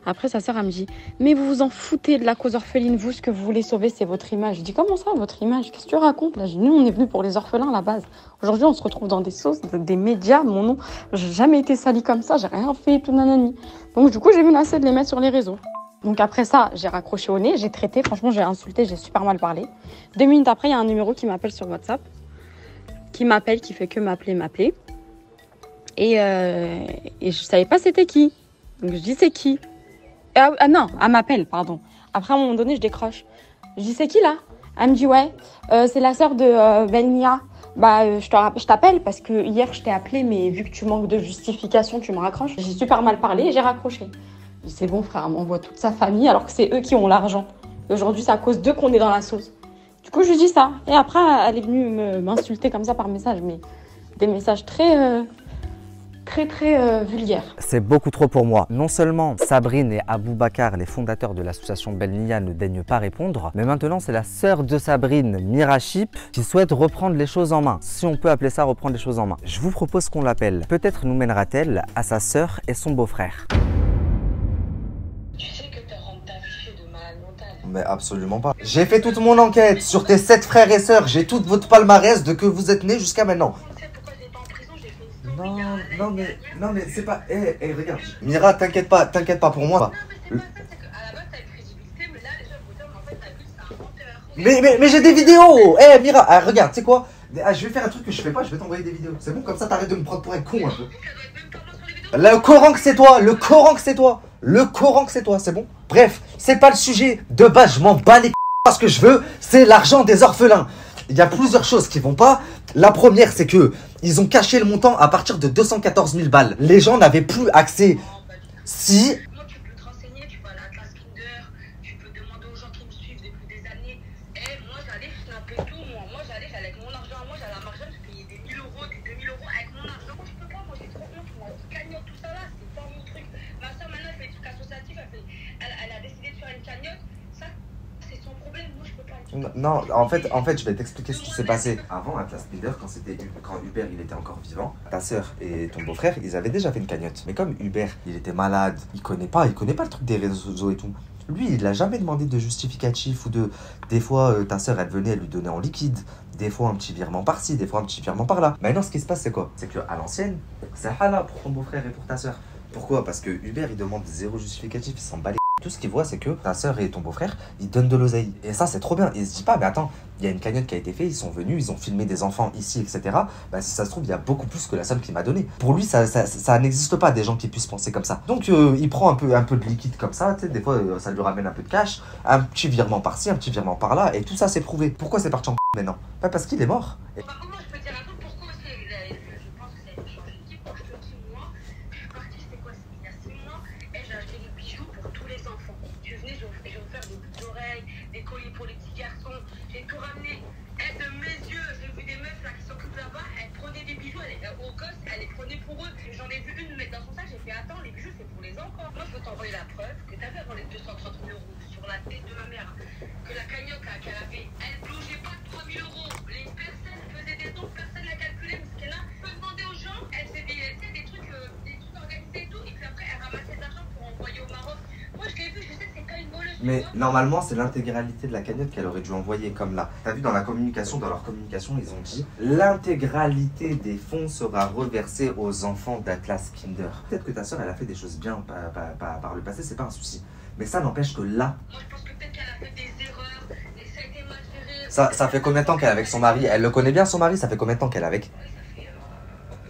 Après, sa sœur, elle me dit, mais vous vous en foutez de la cause orpheline. Vous, ce que vous voulez sauver, c'est votre image. Je dis, comment ça, votre image? Qu'est-ce que tu racontes là? Nous, on est venus pour les orphelins à la base. Aujourd'hui, on se retrouve dans des sauces, des médias. Mon nom, j'ai jamais été salie comme ça. J'ai rien fait, tout nanani. Donc, du coup, j'ai menacé de les mettre sur les réseaux. Donc après ça, j'ai raccroché au nez, j'ai traité, franchement j'ai insulté, j'ai super mal parlé. 2 minutes après, il y a un numéro qui m'appelle sur WhatsApp, qui fait que m'appeler. Et je savais pas c'était qui. Donc je dis c'est qui? Ah non, elle m'appelle, pardon. Après, à un moment donné, je décroche. Je dis, c'est qui là? Elle me dit, ouais, c'est la sœur de Belnia. Bah, je t'appelle parce que hier, je t'ai appelé, mais vu que tu manques de justification, tu me raccroches. J'ai super mal parlé et j'ai raccroché. Je dis, c'est bon, frère, elle m'envoie toute sa famille alors que c'est eux qui ont l'argent. Et aujourd'hui, c'est à cause d'eux qu'on est dans la sauce. Du coup, je lui dis ça. Et après, elle est venue m'insulter comme ça par message, mais des messages très vulgaires. C'est beaucoup trop pour moi. Non seulement Sabrine et Aboubacar, les fondateurs de l'association Belnia, ne daignent pas répondre, mais maintenant c'est la sœur de Sabrine, Mirachip, qui souhaite reprendre les choses en main. Si on peut appeler ça reprendre les choses en main. Je vous propose qu'on l'appelle. Peut-être nous mènera-t-elle à sa sœur et son beau-frère. Tu sais que t'as rendu ta fichée de malade mental. Mais absolument pas. J'ai fait toute mon enquête sur tes 7 frères et sœurs. J'ai toute votre palmarès de que vous êtes nés jusqu'à maintenant. Tu sais pourquoi j'étais en prison, j'ai fait une story. Non mais c'est pas... regarde. Mira, t'inquiète pas pour moi. Non, mais c'est pas ça, c'est qu'à la base, t'as une crédibilité, mais là, les gens vont dire, mais en fait, t'as vu, c'est un menteur. Mais j'ai des vidéos. Mira, regarde, tu sais quoi? Je vais faire un truc que je fais pas, je vais t'envoyer des vidéos. C'est bon, comme ça t'arrêtes de me prendre pour un con un peu. Ça doit être même pas moi sur les vidéos. Le Coran que c'est toi, le Coran que c'est toi. Le Coran que c'est toi, c'est bon? Bref, c'est pas le sujet. De base, je m'en bats les c***. Ce que je veux, c'est l'argent des orphelins. Il y a plusieurs choses qui vont pas. La première, c'est que ils ont caché le montant à partir de 214 000 balles. Les gens n'avaient plus accès. Si... Moi, tu peux te renseigner, tu vas à l'Atlas Kinder, tu peux demander aux gens qui me suivent depuis des années. Moi, j'allais snapper tout, moi, j'allais avec mon argent, moi, j'allais à Marjane, je payais des 1000 euros, des 2000 euros avec mon argent. Moi, je peux pas, moi, j'ai trop honte, moi, cagnotte, tout ça là, c'est pas mon truc. Ma soeur, maintenant, elle fait des trucs associatifs, elle a décidé de faire une cagnotte. Ça, c'est son problème, moi, je peux pas. Non, en fait, je vais t'expliquer ce qui s'est passé. Avant, Atlas Leader, quand Hubert il était encore vivant, ta sœur et ton beau-frère, ils avaient déjà fait une cagnotte. Mais comme Hubert, il était malade, il connaît pas le truc des réseaux sociaux et tout. Lui, il a jamais demandé de justificatif ou de... Des fois, ta sœur, elle venait, elle lui donnait en liquide. Des fois, un petit virement par-ci, des fois, un petit virement par-là. Maintenant, ce qui se passe, c'est quoi? C'est qu'à l'ancienne, c'est hala pour ton beau-frère et pour ta sœur. Pourquoi? Parce que Hubert, il demande zéro justificatif, il s'en bat les... Tout ce qu'il voit, c'est que ta sœur et ton beau-frère, ils donnent de l'oseille. Et ça, c'est trop bien. Il se dit pas, mais attends, il y a une cagnotte qui a été faite, ils sont venus, ils ont filmé des enfants ici, etc. Bah, si ça se trouve, il y a beaucoup plus que la somme qu'il m'a donnée. Pour lui, ça n'existe pas des gens qui puissent penser comme ça. Donc, il prend un peu de liquide comme ça, tu sais, des fois, ça lui ramène un peu de cash, un petit virement par-ci, un petit virement par-là, et tout ça, c'est prouvé. Pourquoi c'est parti en maintenant? Pas parce qu'il est mort. Moi, je peux dire un truc, pourquoi aussi, je pense que ça a changé de type. Quand je te dis, moi, je suis partie, c'était quoi? Il y a 6 mois, et j'ai acheté des bijoux pour tous les enfants. Je venais, je vais faire des boucles d'oreilles, des colliers pour les petits garçons. J'ai tout ramené. Et de mes yeux, j'ai vu des meufs là qui s'occupent là-bas, elles prenaient des bijoux, aux gosses, elles les prenaient pour eux. J'en ai vu une mettre dans son sac, j'ai fait attends, les bijoux c'est pour les enfants. Moi je peux t'envoyer la preuve que t'avais avant les 230 000 euros sur la tête de ma mère, que la cagnotte là qu'elle avait, elle bougeait pas de 3 000 euros. Les personnes faisaient des dons, personne l'a calculé, parce qu'elle a peut demander aux gens, elle faisait des trucs organisés et tout, et puis après elle ramassait de l'argent pour envoyer au Maroc. Moi je l'ai vu, je sais que c'est pas une voleuse. Mais normalement, c'est l'intégralité de la cagnotte qu'elle aurait dû envoyer, comme là. T'as vu, dans leur communication, ils ont dit l'intégralité des fonds sera reversée aux enfants d'Atlas Kinder. Peut-être que ta soeur, elle a fait des choses bien par le passé, c'est pas un souci. Mais ça n'empêche que là... Moi je pense que peut-être qu'elle a fait des erreurs, et ça a été mal géré. Ça fait combien de temps qu'elle est avec son mari? Elle le connaît bien, son mari? Ça fait combien de temps qu'elle est avec? Ça fait,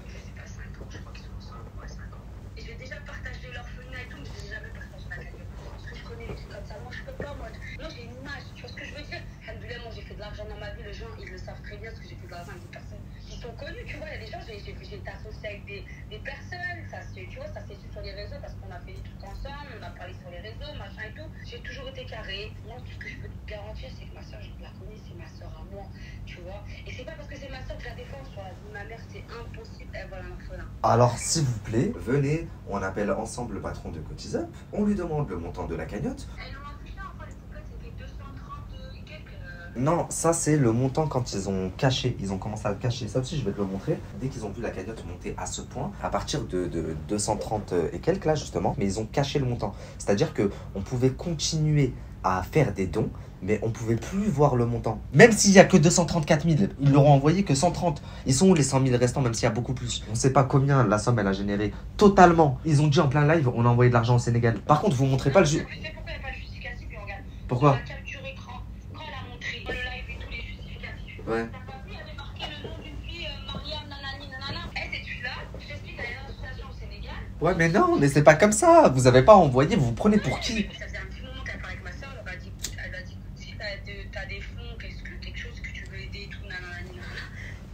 je sais pas, 5 ans, je crois qu'ils sont ensemble, ouais, 5 ans. Et j'ai déjà partagé l'orphelinat et tout, mais j'ai jamais partagé la cagnotte. Parce que je connais les trucs comme ça, moi je peux pas, moi j'ai une image, tu vois ce que je veux dire? Alhamdoulilah, moi j'ai fait de l'argent dans ma vie, les gens ils le savent très bien, parce que j'ai fait de l'argent avec des personnes qui sont connues, tu vois, il y a des gens, j'ai été associée avec des personnes, ça tu vois, ça s'est su sur les réseaux, parce qu'on a fait des trucs ensemble, on a parlé sur les réseaux, machin et tout. J'ai toujours été carré. Moi, tout ce que je peux te garantir, c'est que ma soeur, je la connais, c'est ma soeur à moi, tu vois. Et c'est pas parce que c'est ma soeur que je la défends sur la vie de ma mère, c'est impossible, elle vole un orphelin. Alors, s'il vous plaît, venez, on appelle ensemble le patron de Cotisap, on lui demande le montant de la cagnotte. Elles l'ont affiché, enfin, les poupettes, c'était 230 et quelques. Non, ça c'est le montant quand ils ont caché, ils ont commencé à le cacher. Ça aussi, je vais te le montrer. Dès qu'ils ont vu la cagnotte monter à ce point, à partir de 230 et quelques là justement, mais ils ont caché le montant. C'est-à-dire que on pouvait continuer à faire des dons, mais on pouvait plus voir le montant. Même s'il y a que 234 000, ils leur ont envoyé que 130. Ils sont où les 100 000 restants, même s'il y a beaucoup plus? On sait pas combien la somme elle a généré totalement. Ils ont dit en plein live, on a envoyé de l'argent au Sénégal. Par contre, vous montrez pas le jeu. Tu sais pourquoi il n'y a pas de justificatif, mais regarde. Pourquoi? La capture écran, quand elle a montré le live et tous les justificatifs. Ouais. T'as pas vu, il y avait marqué le nom d'une fille, Mariam, nanani, nanana. Elle, cette fille-là, je t'explique, elle est dans l'association au Sénégal. Ouais, mais non, mais c'est pas comme ça. Vous avez pas envoyé, vous vous prenez pour qui? Ça faisait un petit moment qu'elle parlait avec ma soeur, elle a dit, si t'as des fonds, quelque chose que tu veux aider, tout, nanana.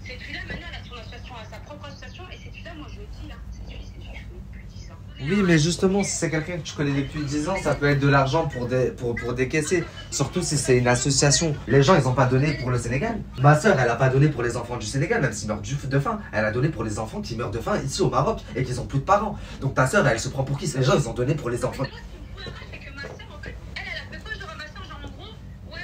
Cette fille-là, maintenant, elle a son association, elle a sa propre association, et cette fille-là, moi je le dis, là, cette fille, c'est une fille que je connais depuis 10 ans. Oui, mais justement, si c'est quelqu'un que tu connais depuis 10 ans, ça peut être de l'argent pour décaisser. Surtout si c'est une association. Les gens, ils ont pas donné pour le Sénégal. Ma soeur, elle a pas donné pour les enfants du Sénégal, même s'ils meurent de faim. Elle a donné pour les enfants qui meurent de faim ici au Maroc et qui ont plus de parents. Donc ta soeur, elle se prend pour qui? Les gens, ils ont donné pour les enfants. C'est que ma soeur, en fait, elle a fait quoi, genre à ma soeur, genre en gros, ouais,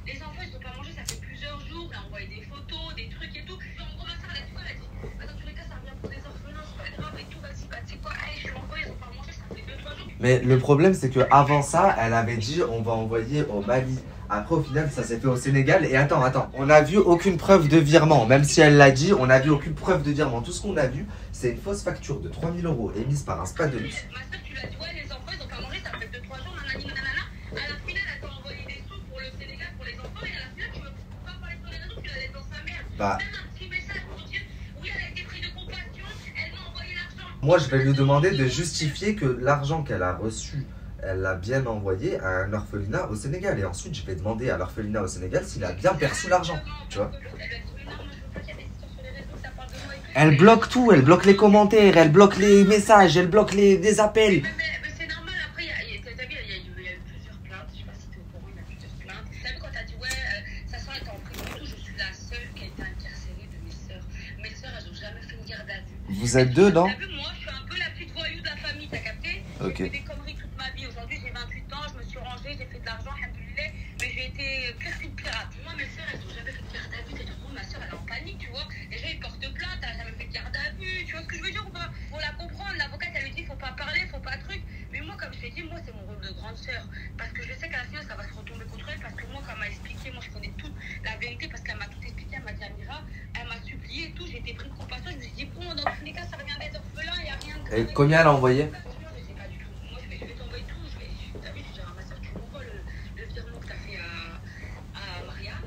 les enfants, ils ont pas mangé, ça fait plusieurs jours, elle a envoyé des photos, des trucs et tout. Genre en gros, ma soeur, elle a dit quoi? Elle a dit, bah, dans tous les cas, ça revient pour des orphelins, c'est pas grave et tout, vas-y, bah, tu sais quoi, allez, je suis envoyée, ils ont pas mangé, ça fait 2-3 jours. Mais le problème, c'est que avant ça, elle avait dit on va envoyer au Mali. Après, au final, ça s'est fait au Sénégal. Et attends, on n'a vu aucune preuve de virement. Même si elle l'a dit, on n'a vu aucune preuve de virement. Tout ce qu'on a vu, c'est une fausse facture de 3 000 € émise par un spa de luxe. Ma soeur, tu l'as dit, ouais, les enfants, ils ont pas mangé, ça fait 2-3 jours, nanani, nanana. À la finale, elle t'a envoyé des sous pour le Sénégal, pour les enfants, et à la finale, tu veux pas parler sur les réseaux, tu la laisses dans sa mère. Bah. Même un petit message pour dire, oui, elle a été prise de compassion, elle m'a envoyé l'argent. Moi, je vais lui demander de justifier que l'argent qu'elle a reçu, elle l'a bien envoyé à un orphelinat au Sénégal. Et ensuite, je vais demander à l'orphelinat au Sénégal s'il a bien perçu l'argent. Tu vois. Elle bloque tout, elle bloque les commentaires, elle bloque les messages, elle bloque les appels. Mais c'est normal, après, t'as vu, il y a eu plusieurs plaintes, je sais pas si t'es au courant, il y a plusieurs plaintes. T'as vu quand t'as dit, ouais, sa soeur était en prison et tout, je suis la seule qui a été incarcérée de mes sœurs. Mes sœurs, elles ont jamais fait une garde à vue. Vous êtes deux, non? T'as vu, moi, je suis un peu la petite voyou de la famille, t'as capté? Ok. J'ai fait des conneries toute ma vie. Aujourd'hui, j'ai 28 ans, je me suis rangée, j'ai fait de l'argent, alhamdoulilah, mais j'ai été pire qu'une pirate. Moi, mes sœurs, elles ont jamais fait de garde à vue, c'est trop, ma sœur, elle est en panique, tu vois. Déjà, ils portent plainte, elle a jamais fait de garde à vue, tu vois ce que je veux dire ou pas? Faut la comprendre, l'avocate, elle lui dit, faut pas parler, faut pas truc. Mais moi, comme je t'ai dit, moi, c'est mon rôle de grande sœur. Parce que je sais qu'à la fin, ça va se retomber contre elle, parce que moi, quand elle m'a expliqué, moi, je connais toute la vérité, parce qu'elle m'a tout expliqué, elle m'a dit, Amira, elle m'a supplié et tout, j'ai été pris de compassion, je me suis dit, bon, dans tous les cas, ça revient des orphelins, il n'y a rien de... Et combien elle a envoyé? Je sais pas du tout. Moi, je vais t'envoyer tout. T'as vu, j'ai dit à ma soeur, tu m'envoies le virement que t'as fait à Mariam.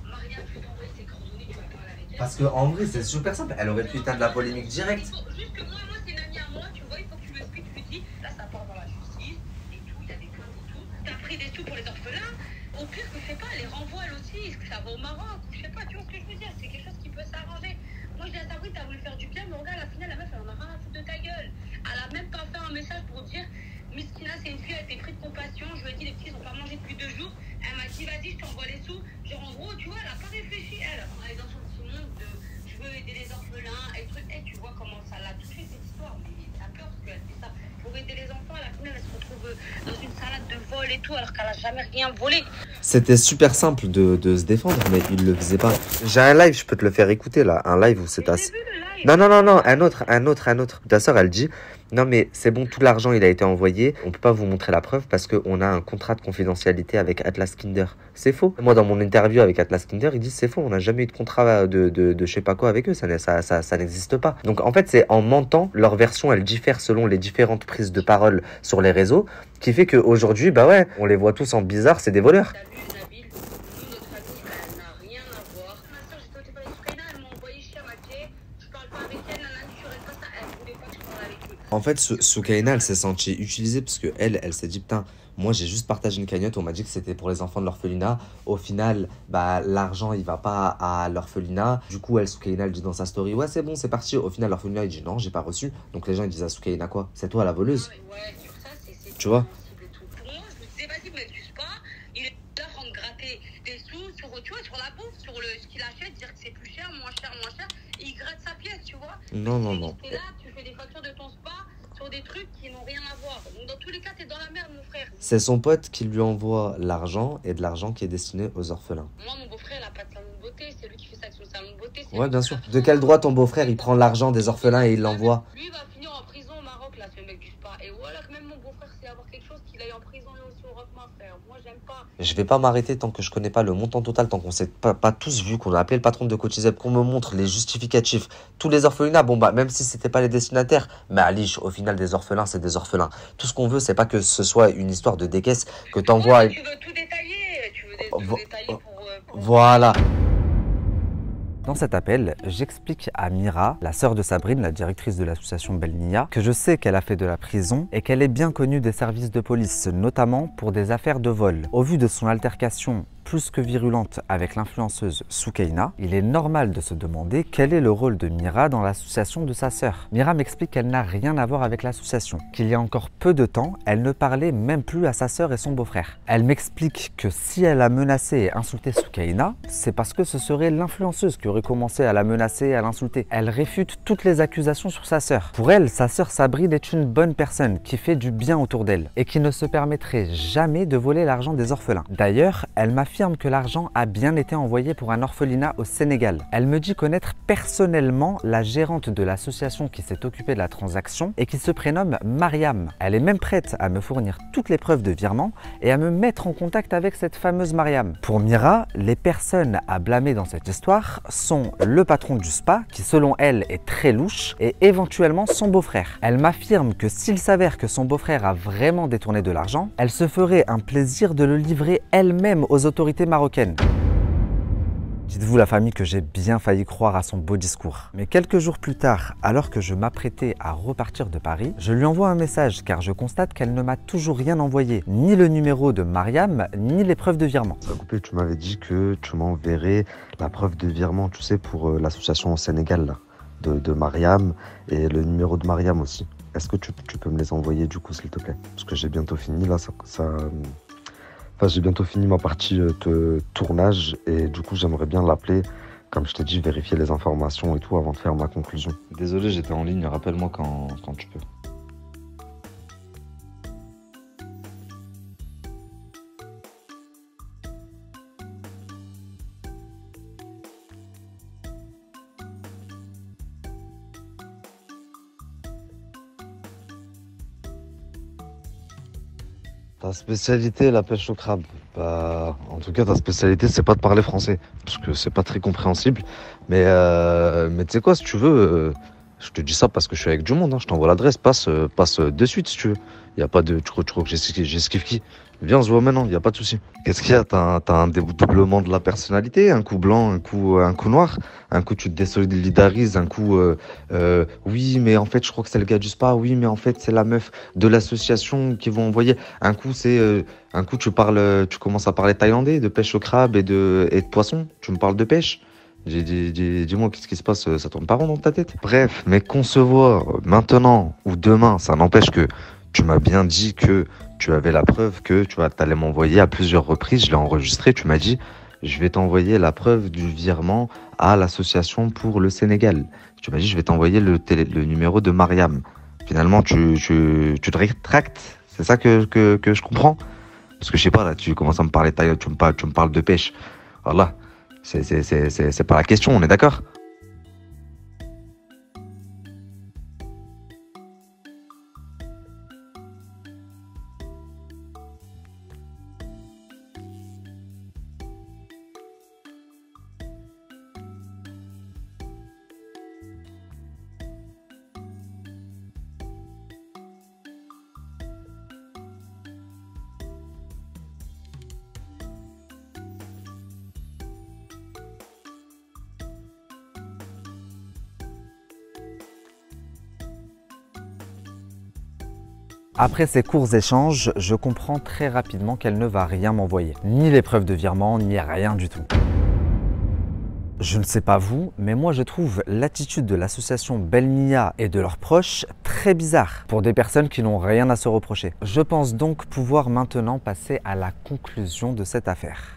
Mariam, je vais t'envoyer ses coordonnées, tu vas parler avec elle. Parce qu'en vrai, c'est super simple. Elle aurait pu éteindre la polémique direct. Juste que moi, c'est une amie à moi, tu vois, il faut que tu lui expliques, tu lui dis, là, ça part dans la justice et tout, il y a des plaintes et tout. T'as pris des sous pour les orphelins. Au pire, que je sais pas, elle les renvoie elle aussi, est-ce que ça va au Maroc, je sais pas, tu vois ce que je veux dire, c'est quelque chose qui peut s'arranger. Moi, je dis à Sabri, t'as voulu faire du bien, mais regarde, à la finale, la meuf, elle en a rien à foutre de ta gueule. Elle a même pas fait un message pour dire, Miskina, c'est une fille, elle a été prise de compassion, je lui ai dit, les petits, ils ont pas mangé depuis 2 jours. Elle m'a dit, vas-y, je t'envoie les sous. Genre, en gros, tu vois, elle a pas réfléchi, elle est dans son petit monde de, je veux aider les orphelins, et truc, et tu vois comment ça l'a touché cette histoire, mais t'as peur parce qu'elle fait ça. Pour aider les enfants, à la finale, elle se retrouve dans une salade de vol et tout, alors qu'elle a jamais rien volé. C'était super simple de se défendre, mais il le faisait pas. J'ai un live, je peux te le faire écouter là. Un live où c'est assez. Non, un autre. Ta soeur, elle dit non, mais c'est bon, tout l'argent, il a été envoyé. On peut pas vous montrer la preuve parce qu'on a un contrat de confidentialité avec Atlas Kinder. C'est faux. Moi, dans mon interview avec Atlas Kinder, ils disent c'est faux. On n'a jamais eu de contrat de je sais pas quoi avec eux. Ça n'existe pas. Donc, en fait, c'est en mentant, leur version, elle diffère selon les différentes prises de parole sur les réseaux, qui fait qu'aujourd'hui, bah ouais, on les voit tous en bizarre, c'est des voleurs. En fait, Soukaina, elle s'est sentie utilisée parce que elle s'est dit putain, moi j'ai juste partagé une cagnotte, on m'a dit que c'était pour les enfants de l'orphelinat. Au final, bah l'argent il va pas à l'orphelinat. Du coup, Soukaina, elle dit dans sa story ouais c'est bon, c'est parti. Au final, l'orphelinat il dit non, j'ai pas reçu. Donc les gens ils disent à Soukaina quoi? C'est toi la voleuse. Ouais, sur ça, c'est tu vois? Pour moi, je me disais vas-y, mais m'excuse pas. Il est là en train de gratter des sous sur, tu vois, sur la bouffe, sur ce qu'il achète, dire que c'est plus cher, moins cher. Et il gratte sa pièce, tu vois. Non. T'es là, tu fais des factures de ton spa sur des trucs qui n'ont rien à voir. Donc dans tous les cas, t'es dans la merde, mon frère. C'est son pote qui lui envoie l'argent et de l'argent qui est destiné aux orphelins. Moi, mon beau-frère, il a pas de salon de beauté. C'est lui qui fait ça avec son salon de beauté. Ouais, bien sûr. De quel droit ton beau-frère, il prend l'argent des orphelins et il l'envoie? Lui, il va finir en prison au Maroc, là, ce mec du spa. Et voilà que même mon beau-frère, c'est avoir quelque chose qu'il aille en prison lui aussi au Maroc, mon frère. Moi, j'aime pas. Je vais pas m'arrêter tant que je connais pas le montant total, tant qu'on s'est pas tous vu, qu'on a appelé le patron de Coachizep, qu'on me montre les justificatifs. Tous les orphelinats, bon bah, même si c'était pas les destinataires, mais Alice, au final, des orphelins, c'est des orphelins. Tout ce qu'on veut, c'est pas que ce soit une histoire de décaisse, que t'envoies. Ouais, tu veux tout détailler. Tu veux tout détailler pour. Voilà. Dans cet appel, j'explique à Mira, la sœur de Sabrine, la directrice de l'association Belle Nia, que je sais qu'elle a fait de la prison et qu'elle est bien connue des services de police, notamment pour des affaires de vol. Au vu de son altercation plus que virulente avec l'influenceuse Soukaina, il est normal de se demander quel est le rôle de Mira dans l'association de sa sœur. Mira m'explique qu'elle n'a rien à voir avec l'association, qu'il y a encore peu de temps, elle ne parlait même plus à sa sœur et son beau-frère. Elle m'explique que si elle a menacé et insulté Soukaina, c'est parce que ce serait l'influenceuse qui aurait commencé à la menacer et à l'insulter. Elle réfute toutes les accusations sur sa sœur. Pour elle, sa sœur Sabrine est une bonne personne qui fait du bien autour d'elle et qui ne se permettrait jamais de voler l'argent des orphelins. D'ailleurs, elle m'affirme que l'argent a bien été envoyé pour un orphelinat au Sénégal. Elle me dit connaître personnellement la gérante de l'association qui s'est occupée de la transaction et qui se prénomme Mariam. Elle est même prête à me fournir toutes les preuves de virement et à me mettre en contact avec cette fameuse Mariam. Pour Mira, les personnes à blâmer dans cette histoire sont le patron du spa, qui selon elle est très louche, et éventuellement son beau-frère. Elle m'affirme que s'il s'avère que son beau-frère a vraiment détourné de l'argent, elle se ferait un plaisir de le livrer elle-même aux autorités marocaines. Dites-vous la famille que j'ai bien failli croire à son beau discours. Mais quelques jours plus tard, alors que je m'apprêtais à repartir de Paris, je lui envoie un message car je constate qu'elle ne m'a toujours rien envoyé, ni le numéro de Mariam, ni les preuves de virement. Ça a coupé, tu m'avais dit que tu m'enverrais la preuve de virement, tu sais, pour l'association au Sénégal, là, de Mariam, et le numéro de Mariam aussi. Est-ce que tu peux me les envoyer du coup, s'il te plaît? Parce que j'ai bientôt fini, là, j'ai bientôt fini ma partie de tournage et du coup j'aimerais bien l'appeler, comme je t'ai dit, vérifier les informations et tout avant de faire ma conclusion. Désolé, j'étais en ligne, rappelle-moi quand tu peux. Ta spécialité, la pêche au crabe. Bah, en tout cas, ta spécialité, c'est pas de parler français, parce que c'est pas très compréhensible. Mais tu sais quoi, si tu veux, je te dis ça parce que je suis avec du monde. Hein, je t'envoie l'adresse, passe de suite si tu veux. Y a pas de, tu crois que j'esquive qui? Viens, on se voit maintenant, y a pas de souci. Qu'est-ce qu'il y a? T'as un dédoublement de la personnalité, un coup blanc, un coup noir. Un coup, tu te désolidarises, un coup, oui, mais en fait, je crois que c'est le gars du spa. Oui, mais en fait, c'est la meuf de l'association qui vont envoyer. Un coup, tu commences à parler thaïlandais, de pêche au crabe et de poisson. Tu me parles de pêche. Dis-moi, qu'est-ce qui se passe? Ça tourne pas rond dans ta tête? Bref, mais qu'on se voit maintenant ou demain, ça n'empêche que tu m'as bien dit que tu avais la preuve que tu allais m'envoyer à plusieurs reprises. Je l'ai enregistré. Tu m'as dit, je vais t'envoyer la preuve du virement à l'association pour le Sénégal. Tu m'as dit, je vais t'envoyer le numéro de Mariam. Finalement, tu te rétractes. C'est ça que je comprends. Parce que je sais pas, là, tu commences à me parler taille, tu me parles de pêche. Voilà. C'est pas la question, on est d'accord? Après ces courts échanges, je comprends très rapidement qu'elle ne va rien m'envoyer. Ni les preuves de virement, ni rien du tout. Je ne sais pas vous, mais moi je trouve l'attitude de l'association Belle Nia et de leurs proches très bizarre pour des personnes qui n'ont rien à se reprocher. Je pense donc pouvoir maintenant passer à la conclusion de cette affaire.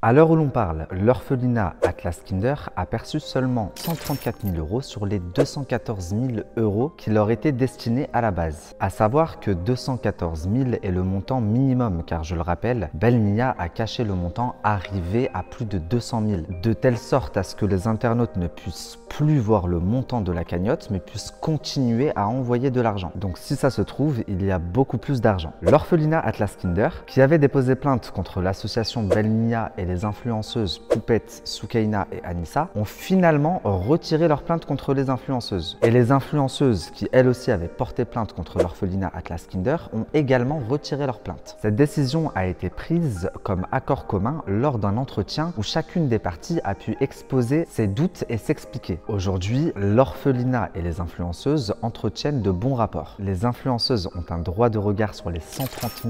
À l'heure où l'on parle, l'orphelinat Atlas Kinder a perçu seulement 134 000 € sur les 214 000 € qui leur étaient destinés à la base. À savoir que 214 000 est le montant minimum, car je le rappelle, Belle Nia a caché le montant arrivé à plus de 200 000, de telle sorte à ce que les internautes ne puissent plus voir le montant de la cagnotte, mais puisse continuer à envoyer de l'argent. Donc si ça se trouve, il y a beaucoup plus d'argent. L'orphelinat Atlas Kinder, qui avait déposé plainte contre l'association Belnia et les influenceuses Poupette, Soukaina et Anissa, ont finalement retiré leur plainte contre les influenceuses. Et les influenceuses, qui elles aussi avaient porté plainte contre l'orphelinat Atlas Kinder, ont également retiré leur plainte. Cette décision a été prise comme accord commun lors d'un entretien où chacune des parties a pu exposer ses doutes et s'expliquer. Aujourd'hui, l'orphelinat et les influenceuses entretiennent de bons rapports. Les influenceuses ont un droit de regard sur les 130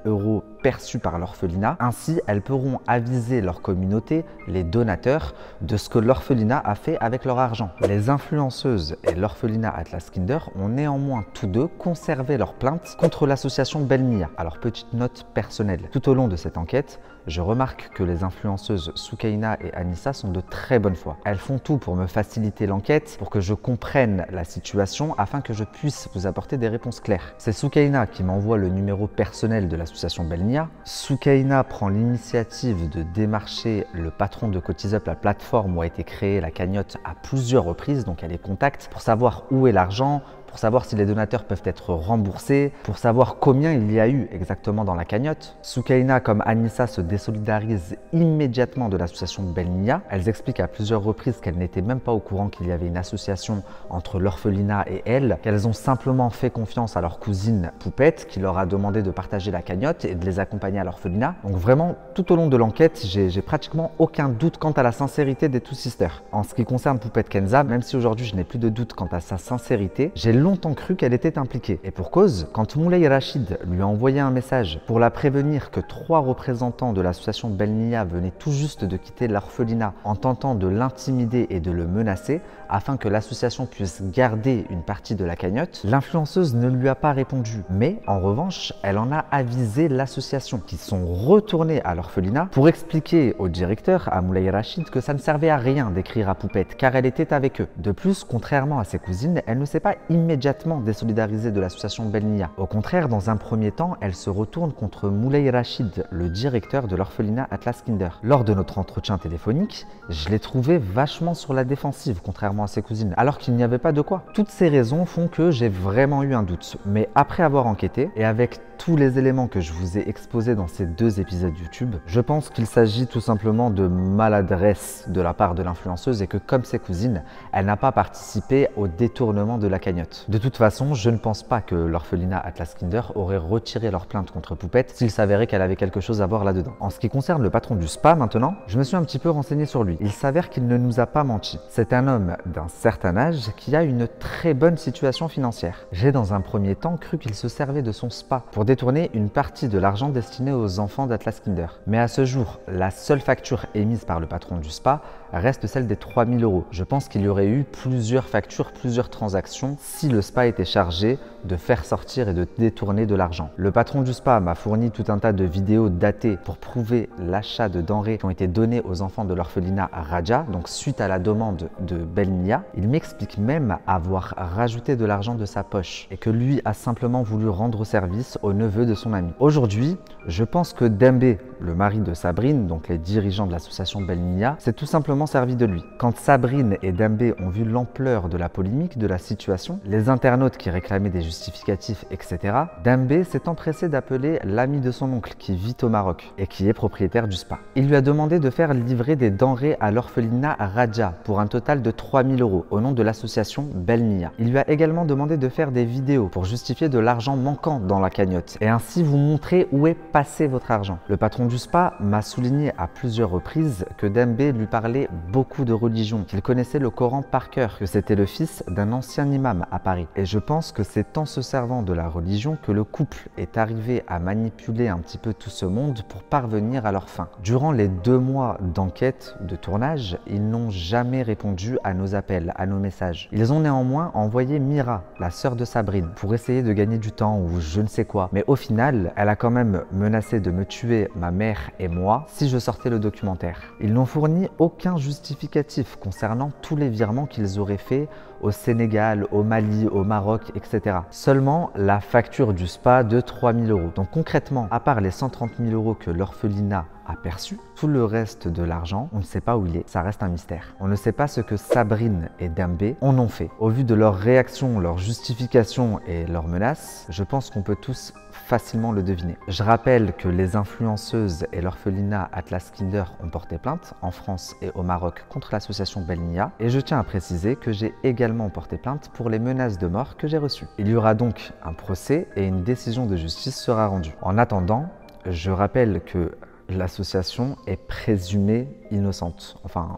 000 € perçus par l'orphelinat. Ainsi, elles pourront aviser leur communauté, les donateurs, de ce que l'orphelinat a fait avec leur argent. Les influenceuses et l'orphelinat Atlas Kinder ont néanmoins tous deux conservé leur plainte contre l'association Belnia. Alors, petite note personnelle. Tout au long de cette enquête, je remarque que les influenceuses Soukaina et Anissa sont de très bonne foi. Elles font tout pour me faciliter l'enquête, pour que je comprenne la situation afin que je puisse vous apporter des réponses claires. C'est Soukaina qui m'envoie le numéro personnel de l'association Belnia. Soukaina prend l'initiative de démarcher le patron de CotisUp, la plateforme où a été créée la cagnotte, à plusieurs reprises, donc elle les contacte pour savoir où est l'argent, pour savoir si les donateurs peuvent être remboursés, pour savoir combien il y a eu exactement dans la cagnotte. Soukaina comme Anissa se désolidarisent immédiatement de l'association Belnia. Elles expliquent à plusieurs reprises qu'elles n'étaient même pas au courant qu'il y avait une association entre l'orphelinat et elles, qu'elles ont simplement fait confiance à leur cousine Poupette qui leur a demandé de partager la cagnotte et de les accompagner à l'orphelinat. Donc vraiment, tout au long de l'enquête, j'ai pratiquement aucun doute quant à la sincérité des Two Sisters. En ce qui concerne Poupette Kenza, même si aujourd'hui je n'ai plus de doute quant à sa sincérité, j'ai longtemps cru qu'elle était impliquée. Et pour cause, quand Moulay Rachid lui a envoyé un message pour la prévenir que 3 représentants de l'association Belnia venaient tout juste de quitter l'orphelinat en tentant de l'intimider et de le menacer afin que l'association puisse garder une partie de la cagnotte, l'influenceuse ne lui a pas répondu. Mais en revanche, elle en a avisé l'association qui sont retournés à l'orphelinat pour expliquer au directeur, à Moulay Rachid, que ça ne servait à rien d'écrire à Poupette car elle était avec eux. De plus, contrairement à ses cousines, elle ne s'est pas immédiatement désolidarisée de l'association Belnia. Au contraire, dans un premier temps, elle se retourne contre Moulay Rachid, le directeur de l'orphelinat Atlas Kinder. Lors de notre entretien téléphonique, je l'ai trouvé vachement sur la défensive, contrairement à ses cousines, alors qu'il n'y avait pas de quoi. Toutes ces raisons font que j'ai vraiment eu un doute. Mais après avoir enquêté, et avec tous les éléments que je vous ai exposés dans ces 2 épisodes YouTube, je pense qu'il s'agit tout simplement de maladresse de la part de l'influenceuse et que, comme ses cousines, elle n'a pas participé au détournement de la cagnotte. De toute façon, je ne pense pas que l'orphelinat Atlas Kinder aurait retiré leur plainte contre Poupette s'il s'avérait qu'elle avait quelque chose à voir là-dedans. En ce qui concerne le patron du spa maintenant, je me suis un petit peu renseigné sur lui. Il s'avère qu'il ne nous a pas menti. C'est un homme d'un certain âge qui a une très bonne situation financière. J'ai dans un premier temps cru qu'il se servait de son spa pour détourner une partie de l'argent destiné aux enfants d'Atlas Kinder. Mais à ce jour, la seule facture émise par le patron du spa reste celle des 3 000 €. Je pense qu'il y aurait eu plusieurs factures, plusieurs transactions si le spa était chargé de faire sortir et de détourner de l'argent. Le patron du spa m'a fourni tout un tas de vidéos datées pour prouver l'achat de denrées qui ont été données aux enfants de l'orphelinat Raja, donc suite à la demande de Belnia. Il m'explique même avoir rajouté de l'argent de sa poche et que lui a simplement voulu rendre service au neveu de son ami. Aujourd'hui, je pense que Dembe, le mari de Sabrine, donc les dirigeants de l'association Belnia, s'est tout simplement servi de lui. Quand Sabrine et Dembe ont vu l'ampleur de la polémique, de la situation, les internautes qui réclamaient des justificatifs, etc., Dembe s'est empressé d'appeler l'ami de son oncle qui vit au Maroc et qui est propriétaire du spa. Il lui a demandé de faire livrer des denrées à l'orphelinat Raja pour un total de 3 000 € au nom de l'association Belnia. Il lui a également demandé de faire des vidéos pour justifier de l'argent manquant dans la cagnotte et ainsi vous montrer où est passé votre argent. Le patron du spa m'a souligné à plusieurs reprises que Dembe lui parlait beaucoup de religion, qu'il connaissait le Coran par cœur, que c'était le fils d'un ancien imam à Paris. Et je pense que c'est en se servant de la religion que le couple est arrivé à manipuler un petit peu tout ce monde pour parvenir à leur fin. Durant les 2 mois d'enquête, de tournage, ils n'ont jamais répondu à nos appels, à nos messages. Ils ont néanmoins envoyé Mira, la sœur de Sabrine, pour essayer de gagner du temps ou je ne sais quoi. Mais au final, elle a quand même menacé de me tuer ma mère et moi si je sortais le documentaire. Ils n'ont fourni aucun justificatif concernant tous les virements qu'ils auraient faits au Sénégal, au Mali, au Maroc, etc. Seulement la facture du spa de 3 000 €. Donc concrètement, à part les 130 000 € que l'orphelinat a perçu. Tout le reste de l'argent, on ne sait pas où il est, ça reste un mystère. On ne sait pas ce que Sabrine et Dembé en ont fait. Au vu de leurs réactions, leurs justifications et leurs menaces, je pense qu'on peut tous facilement le deviner. Je rappelle que les influenceuses et l'orphelinat Atlas Kinder ont porté plainte en France et au Maroc contre l'association Belnia, et je tiens à préciser que j'ai également porté plainte pour les menaces de mort que j'ai reçues. Il y aura donc un procès et une décision de justice sera rendue. En attendant, je rappelle que l'association est présumée innocente, enfin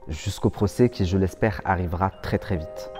jusqu'au procès qui, je l'espère, arrivera très vite.